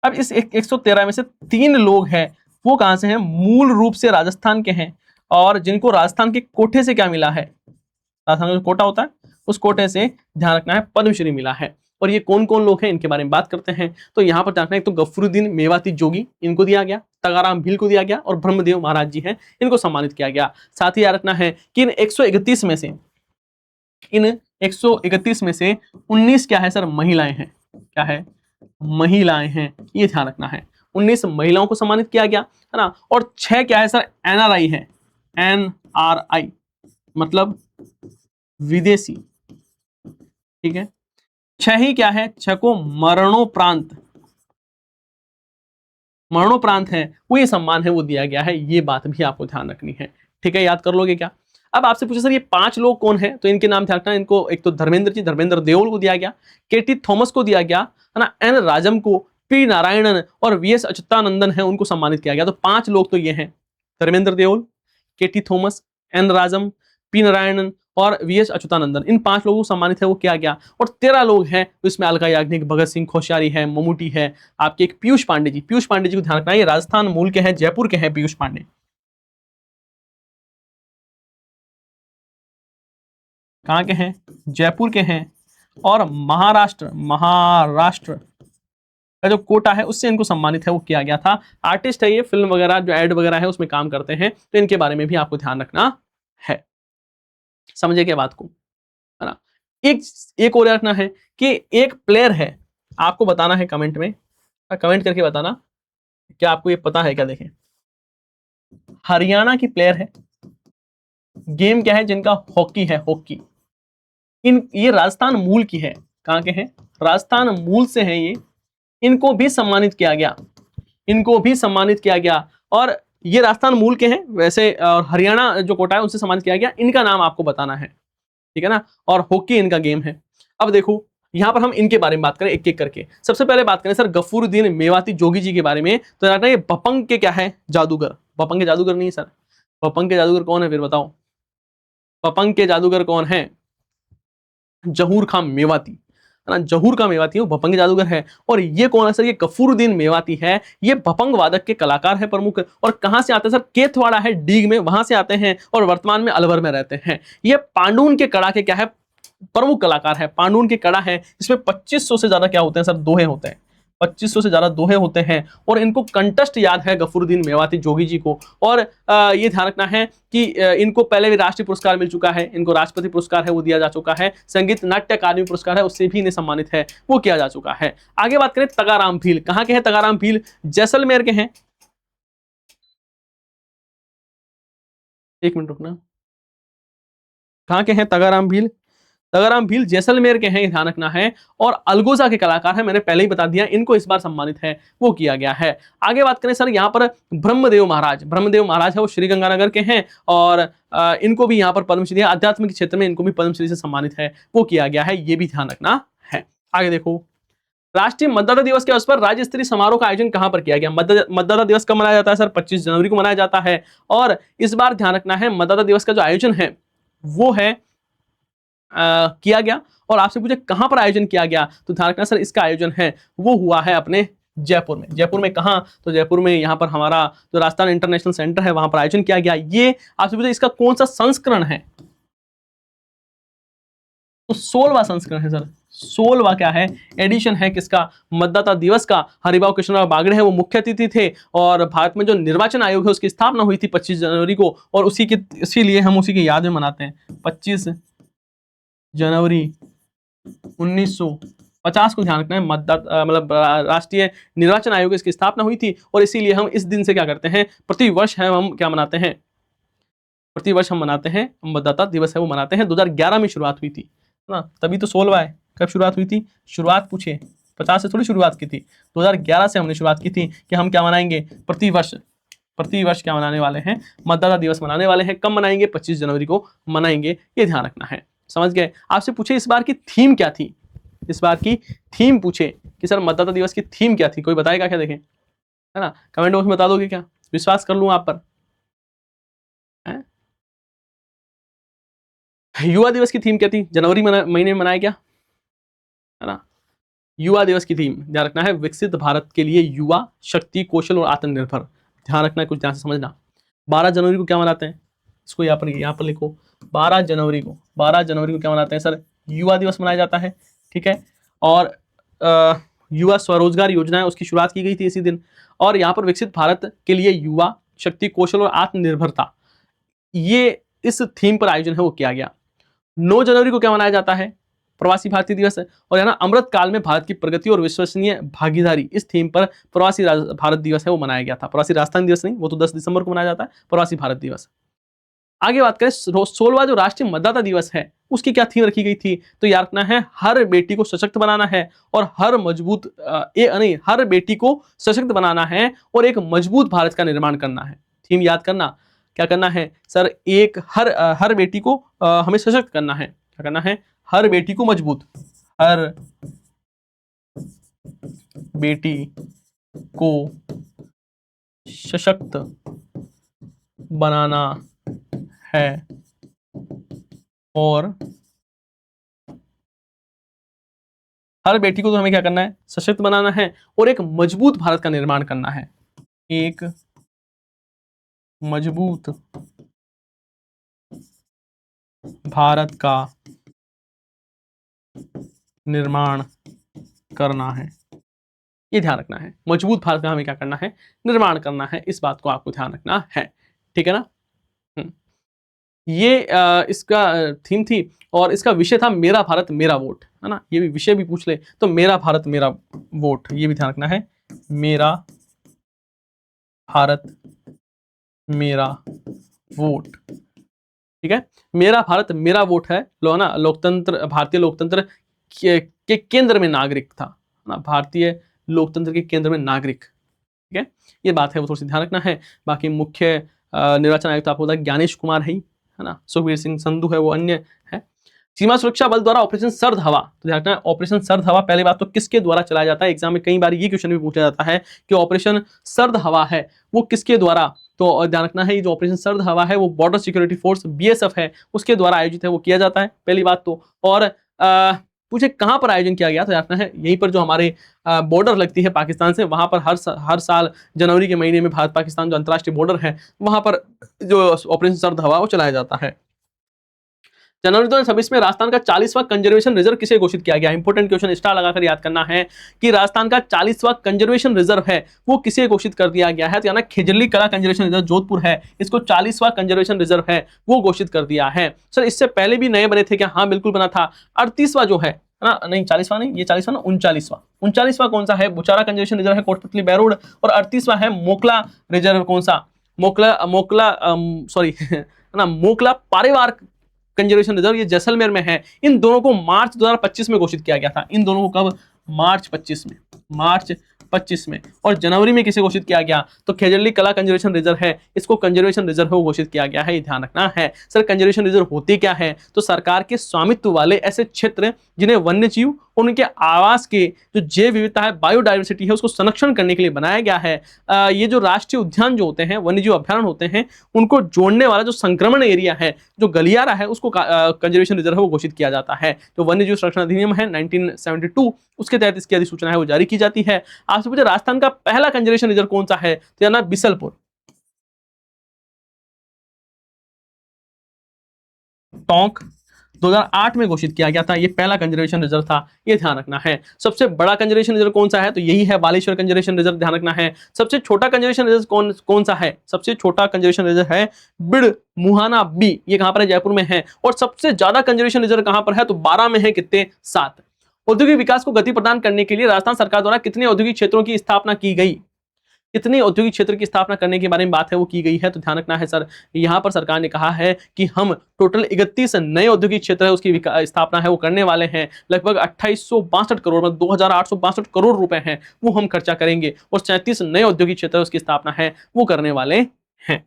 अब इस 113 में से 3 लोग हैं वो कहां से हैं, मूल रूप से राजस्थान के हैं, और जिनको राजस्थान के कोटे से क्या मिला है, राजस्थान का जो कोटा होता है उस कोटे से ध्यान रखना है पद्मश्री मिला है। और ये कौन कौन लोग हैं इनके बारे में बात करते हैं। तो यहाँ पर ध्यान रखना है, एक तो गफरुद्दीन मेवाती जोगी इनको दिया गया, तगाराम भील को दिया गया, और ब्रह्मदेव महाराज जी हैं इनको सम्मानित किया गया। साथ ही याद रखना है कि इन 131 में से 19 क्या है सर, महिलाएं हैं। क्या है, महिलाएं हैं, ये ध्यान रखना है। 19 महिलाओं को सम्मानित किया गया, है ना। और 6 क्या है सर, एनआरआई है, एनआरआई मतलब विदेशी, ठीक है। 6 ही क्या है, 6 को मरणोपरांत है वो ये सम्मान है वो दिया गया है। ये बात भी आपको ध्यान रखनी है, ठीक है, याद कर लोगे क्या। अब आपसे पूछे सर ये 5 लोग कौन है, तो इनके नाम ध्यान रखना। इनको एक तो धर्मेंद्र जी, धर्मेंद्र देओल को दिया गया, केटी थॉमस को दिया गया है ना, एन राजम को, पी नारायणन और वीएस अच्युतानंदन है उनको सम्मानित किया गया। तो 5 लोग तो ये हैं, धर्मेंद्र देओल, केटी थॉमस, एन राजम, पी नारायणन और वीएस अच्युतानंदन, इन 5 लोगों को सम्मानित है वो किया गया। और 13 लोग हैं इसमें, अलका याग्निक, भगत सिंह कोश्यारी है, ममूटी है, आपके एक पीयूष पांडे जी, पीयूष पांडे जी को ध्यान रखना, ये राजस्थान मूल के हैं, जयपुर के हैं पीयूष पांडे। कहाँ के हैं? जयपुर के हैं। और महाराष्ट्र का जो कोटा है उससे इनको सम्मानित है वो किया गया था। आर्टिस्ट है ये, फिल्म वगैरह जो एड वगैरह है उसमें काम करते हैं, तो इनके बारे में भी आपको ध्यान रखना है। समझे क्या बात को, है ना। एक और रखना है कि एक प्लेयर है, आपको बताना है कमेंट में, कमेंट करके बताना क्या आपको ये पता है क्या। देखें, हरियाणा की प्लेयर है, गेम क्या है जिनका, हॉकी है, हॉकी। ये राजस्थान मूल की है, कहां के हैं, राजस्थान मूल से है ये, इनको भी सम्मानित किया गया, इनको भी सम्मानित किया गया। और ये राजस्थान मूल के हैं वैसे, और हरियाणा जो कोटा है उनसे सम्मानित किया गया, इनका नाम आपको बताना है, ठीक है ना। और हॉकी इनका गेम है। अब देखो यहां पर हम इनके बारे में बात करें एक एक करके। सबसे पहले बात करें सर गफूरुद्दीन मेवाती जोगी जी के बारे में, तो ये बपंग के क्या है, जादूगर। बपंग के जादूगर नहीं सर, बपंग के जादूगर कौन है फिर बताओ, बपंग के जादूगर कौन है, जहूर खां मेवाती, है ना, जहूर का मेवाती है, वो भपंग जादूगर है। और ये कौन है सर, ये गफूरुद्दीन मेवाती है, ये भपंग वादक के कलाकार है प्रमुख। और कहां से आते हैं सर, केथवाड़ा है डीग में, वहां से आते हैं और वर्तमान में अलवर में रहते हैं। ये पांडुन के कड़ा के क्या है, प्रमुख कलाकार है। पांडुन के कड़ा है, इसमें 2500 से ज्यादा क्या होते हैं सर, दोहे होते हैं, 2500 से ज्यादा दोहे होते हैं। और इनको कंटेस्ट याद है गफूरुद्दीन मेवाती जोगी जी को। और ये ध्यान रखना है कि इनको पहले भी राष्ट्रीय पुरस्कार मिल चुका है, इनको राष्ट्रपति पुरस्कार है वो दिया जा चुका है, संगीत नाट्य अकादमी पुरस्कार है उससे भी इन्हें सम्मानित है वो किया जा चुका है। आगे बात करें तगाराम भील, कहां के हैं तगाराम भील, जैसलमेर के हैं। एक मिनट रुकना, कहां के हैं तगाराम भील, तगाराम भील जैसलमेर के हैं, ये ध्यान रखना है। और अलगोजा के कलाकार हैं, मैंने पहले ही बता दिया, इनको इस बार सम्मानित है वो किया गया है। आगे बात करें सर यहाँ पर ब्रह्मदेव महाराज, ब्रह्मदेव महाराज है वो श्रीगंगानगर के हैं, और इनको भी यहाँ पर पद्मश्री, आध्यात्म के क्षेत्र में इनको भी पद्मश्री से सम्मानित है वो किया गया है, ये भी ध्यान रखना है। आगे देखो, राष्ट्रीय मतदाता दिवस के अवसर पर राज्य स्तरीय समारोह का आयोजन कहां पर किया गया। मतदाता दिवस कब मनाया जाता है सर, 25 जनवरी को मनाया जाता है। और इस बार ध्यान रखना है मतदाता दिवस का जो आयोजन है वो है किया गया। और आपसे पूछे कहां पर आयोजन किया गया, तो ध्यान रखना सर इसका आयोजन है वो हुआ है अपने जयपुर में। जयपुर में कहां, तो जयपुर में यहाँ पर हमारा जो राजस्थान इंटरनेशनल सेंटर है वहां पर आयोजन किया गया। ये आपसे पूछे इसका कौन सा संस्करण है, तो 16वां संस्करण है सर, 16वां क्या है, एडिशन है किसका, मतदाता दिवस का। हरिभाऊ कृष्णराव बागड़े है वो मुख्य अतिथि थे। और भारत में जो निर्वाचन आयोग है उसकी स्थापना हुई थी 25 जनवरी को, और इसीलिए हम उसी की याद में मनाते हैं। 25 जनवरी 1950 को ध्यान रखना है, मतदाता मतलब राष्ट्रीय निर्वाचन आयोग इसकी स्थापना हुई थी। और इसीलिए हम इस दिन से क्या करते हैं, प्रतिवर्ष है हम क्या मनाते हैं, प्रतिवर्ष हम मनाते हैं मतदाता दिवस है वो मनाते हैं। 2011 में शुरुआत हुई थी ना, तभी तो 16वां है। कब शुरुआत हुई थी, शुरुआत पूछे 50 से थोड़ी शुरुआत की थी, 2011 से हमने शुरुआत की थी कि हम क्या मनाएंगे, प्रतिवर्ष क्या मनाने वाले हैं, मतदाता दिवस मनाने वाले हैं। कब मनाएंगे, 25 जनवरी को मनाएंगे, ये ध्यान रखना है। समझ गए। आपसे पूछे इस बार की थीम क्या थी, इस बार की थीम पूछे कि सर मतदाता दिवस की थीम क्या थी, कोई बताएगा क्या, देखें है ना, कमेंट बॉक्स में बता दोगे क्या, विश्वास कर लूं आप पर। युवा दिवस की थीम क्या थी, जनवरी महीने में मनाया गया, है ना। युवा दिवस की थीम ध्यान रखना है, विकसित भारत के लिए युवा शक्ति, कौशल और आत्मनिर्भर। ध्यान रखना है, कुछ ध्यान से समझना। 12 जनवरी को क्या मनाते हैं, इसको यहाँ पर लिखो, 12 जनवरी को क्या मनाते हैं सर, युवा दिवस मनाया जाता है, ठीक है। और युवा स्वरोजगार योजना है उसकी शुरुआत की गई थी इसी दिन। और यहाँ पर विकसित भारत के लिए युवा शक्ति, कौशल और आत्मनिर्भरता, ये इस थीम पर आयोजन है वो किया गया। 9 जनवरी को क्या मनाया जाता है, प्रवासी भारतीय दिवस है। और है ना, अमृत काल में भारत की प्रगति और विश्वसनीय भागीदारी, इस थीम पर प्रवासी भारत दिवस है वो मनाया गया था। प्रवासी राजस्थान दिवस नहीं, वो तो 10 दिसंबर को मनाया जाता है, प्रवासी भारत दिवस। आगे बात करें 16वां जो राष्ट्रीय मतदाता दिवस है उसकी क्या थीम रखी गई थी, तो याद रखना है हर बेटी को सशक्त बनाना है और हर बेटी को सशक्त बनाना है और एक मजबूत भारत का निर्माण करना है। थीम याद करना, क्या करना है सर, एक हर बेटी को हमें सशक्त करना है। क्या करना है, हर बेटी को मजबूत, हर बेटी को सशक्त बनाना है और हर बेटी को तो हमें क्या करना है, सशक्त बनाना है और एक मजबूत भारत का निर्माण करना है, एक मजबूत भारत का निर्माण करना है। ये ध्यान रखना है, मजबूत भारत का हमें क्या करना है, निर्माण करना है, इस बात को आपको ध्यान रखना है। ठीक है ना। ये इसका थीम थी और इसका विषय था मेरा भारत मेरा वोट, है ना। ये भी विषय भी पूछ ले तो मेरा भारत मेरा वोट, ये भी ध्यान रखना है, मेरा भारत मेरा वोट। ठीक है, मेरा भारत मेरा वोट है ना, लोकतंत्र, भारतीय लोकतंत्र के केंद्र में नागरिक था ना, भारतीय लोकतंत्र के केंद्र में नागरिक। ठीक है, ये बात है वो थोड़ी सी ध्यान रखना है। बाकी मुख्य निर्वाचन आयुक्त आपको पता है ज्ञानेश कुमार है ना, सुखबीर सिंह संधू है वो अन्य है। सीमा सुरक्षा बल द्वारा ऑपरेशन सर्द हवा, तो ध्यान रखना है ऑपरेशन सर्द हवा पहली बात तो किसके द्वारा चलाया जाता है, एग्जाम में कई बार ये क्वेश्चन भी पूछा जाता है कि ऑपरेशन सर्द हवा है वो किसके द्वारा, तो ध्यान रखना है ये जो ऑपरेशन सर्द हवा है वो बॉर्डर सिक्योरिटी फोर्स बीएसएफ है उसके द्वारा आयोजित है, वो किया जाता है पहली बात तो। और पूछे कहां पर आयोजन किया गया, तो रखना है यहीं पर जो हमारे बॉर्डर लगती है पाकिस्तान से, वहां पर हर साल जनवरी के महीने में भारत पाकिस्तान जो अंतर्राष्ट्रीय बॉर्डर है वहां पर जो ऑपरेशन सर्द हवा वो चलाया जाता है। जनवरी 2026 में राजस्थान का 40वां कंजर्वेशन रिजर्व किसे घोषित किया गया, इंपोर्टेंट क्वेश्चन, स्टार लगाकर याद करना है कि राजस्थान का 40वां कंजर्वेशन रिजर्व है वो किसे घोषित कर दिया गया है, तो यानी खेजरली कला कंजर्वेशन रिजर्व जोधपुर है, इसको 40वां कंजर्वेशन रिजर्व है वो घोषित कर दिया है। सर इससे पहले भी नए बने थे क्या, हाँ बिल्कुल बना था। 38वां जो है ना, नहीं 40वां नहीं, ये 40वां ना, 39वां कौन सा है, बुचारा कंजर्वेशन रिजर्व है कोटपतली बैरोड, और 38वां है मोकला रिजर्व, कौन सा, मोकला सॉरी ना, मोकला पारेवार कंजर्वेशन रिजर्व, ये जैसलमेर में है। इन दोनों को मार्च 2025 में घोषित किया गया था, इन दोनों को कब, मार्च 25 में। और जनवरी में किसे घोषित किया गया, तो खेजरली कला कंजर्वेशन रिजर्व है, इसको कंजर्वेशन रिजर्व घोषित किया गया है, ये ध्यान रखना है। सर कंजर्वेशन रिजर्व होती क्या है, तो सरकार के स्वामित्व वाले ऐसे क्षेत्र जिन्हें वन्य जीव और उनके आवास के जो जैव विविधता है, बायोडाइवर्सिटी है, उसको संरक्षण करने के लिए बनाया गया है। ये जो राष्ट्रीय उद्यान जो होते हैं, वन्य जीव अभ्यारण्य होते हैं, उनको जोड़ने वाला जो संक्रमण एरिया है, जो गलियारा है, उसको कंजर्वेशन रिजर्व घोषित किया जाता है। तो वन्य जीव संरक्षण अधिनियम है 1972, उसके तहत इसकी अधिसूचना है वो जारी की जाती है। आपसे पूछे राजस्थान का पहला कंजर्वेशन रिजर्व कौन सा है, तो यानी बिसलपुर, टोंक 2008 में घोषित किया गया था, ये पहला कंजर्वेशन रिजर्व था, ये ध्यान रखना है। सबसे बड़ा कंजर्वेशन रिजर्व कौन सा है, तो यही है बालेश्वर कंजर्वेशन रिजर्व, ध्यान रखना है। सबसे छोटा कंजर्वेशन रिजर्व कौन सा है, सबसे छोटा कंजर्वेशन रिजर्व है बिड़ मुहाना बी, ये कहां पर है, जयपुर में है। और सबसे ज्यादा कंजर्वेशन रिजर्व कहां पर है, तो 12 में है, कितने, 7। औद्योगिक विकास को गति प्रदान करने के लिए राजस्थान सरकार द्वारा कितने औद्योगिक क्षेत्रों की स्थापना की गई, कितने औद्योगिक क्षेत्र की स्थापना करने के बारे में बात है वो की गई है, तो ध्यान रखना है सर, यहां पर सरकार ने कहा है कि हम टोटल 31 नए औद्योगिक क्षेत्र है उसकी स्थापना है वो करने वाले हैं। लगभग 2862 करोड़ में 2862 करोड़ रुपए हैं वो हम खर्चा करेंगे, और 37 नए औद्योगिक क्षेत्र उसकी स्थापना है वो करने वाले हैं।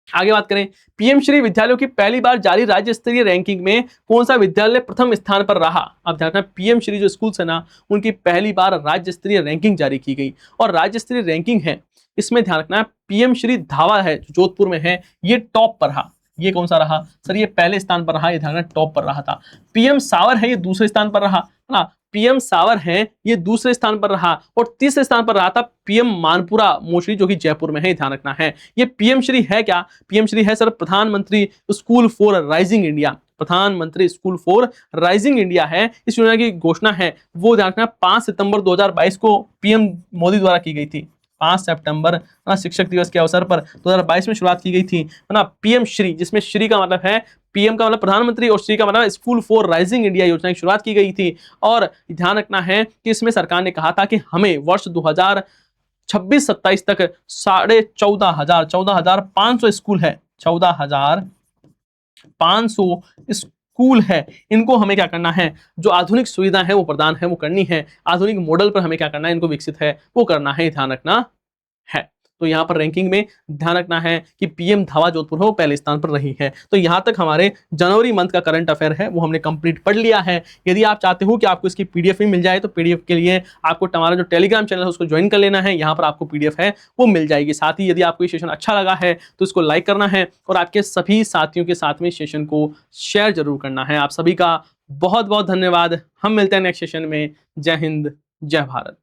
आगे बात करें, पीएम श्री विद्यालयों की पहली बार जारी राज्य स्तरीय रैंकिंग में कौन सा विद्यालय प्रथम स्थान पर रहा। अब ध्यान रखना, पीएम श्री जो स्कूल है ना, उनकी पहली बार राज्य स्तरीय रैंकिंग जारी की गई, और राज्य स्तरीय रैंकिंग है इसमें ध्यान रखना पीएम श्री धावा है जो जोधपुर में है, ये टॉप पर रहा। ये कौन सा रहा सर, ये पहले स्थान पर रहा, ये ध्यान रखना टॉप पर रहा था। पीएम सावर है, ये दूसरे स्थान पर रहा, है ना, पीएम सावर है ये दूसरे स्थान पर रहा, और तीसरे स्थान पर रहा था पीएम मानपुरा मोशरी जो कि जयपुर में है, ध्यान रखना है। ये पीएम श्री है क्या, पीएम श्री है सर प्रधानमंत्री स्कूल फॉर राइजिंग इंडिया, प्रधानमंत्री स्कूल फॉर राइजिंग इंडिया है, इस योजना की घोषणा है वो ध्यान रखना 5 सितंबर 2022 को पीएम मोदी द्वारा की गई थी। 5 सितंबर शिक्षक दिवस के अवसर पर 2022 में शुरुआत की गई थी, है ना, पीएम श्री, जिसमें श्री का मतलब है पीएम का मतलब प्रधानमंत्री और श्री का मतलब स्कूल फॉर राइजिंग इंडिया योजना की शुरुआत की गई थी। और ध्यान रखना है कि इसमें सरकार ने कहा था कि हमें वर्ष 2026-27 तक 14,500 स्कूल है, 14,500 स्कूल है, इनको हमें क्या करना है, जो आधुनिक सुविधा है वो प्रदान है वो करनी है, आधुनिक मॉडल पर हमें क्या करना है, इनको विकसित है वो करना है, ध्यान रखना है। तो यहाँ पर रैंकिंग में ध्यान रखना है कि पीएम धावा जोधपुर है वो पहले स्थान पर रही है। तो यहाँ तक हमारे जनवरी मंथ का करंट अफेयर है वो हमने कंप्लीट पढ़ लिया है। यदि आप चाहते हो कि आपको इसकी पीडीएफ भी मिल जाए तो पीडीएफ के लिए आपको हमारा जो टेलीग्राम चैनल है उसको ज्वाइन कर लेना है, यहाँ पर आपको पीडीएफ है वो मिल जाएगी। साथ ही यदि आपको ये सेशन अच्छा लगा है तो इसको लाइक करना है और आपके सभी साथियों के साथ में सेशन को शेयर जरूर करना है। आप सभी का बहुत बहुत धन्यवाद। हम मिलते हैं नेक्स्ट सेशन में। जय हिंद, जय भारत।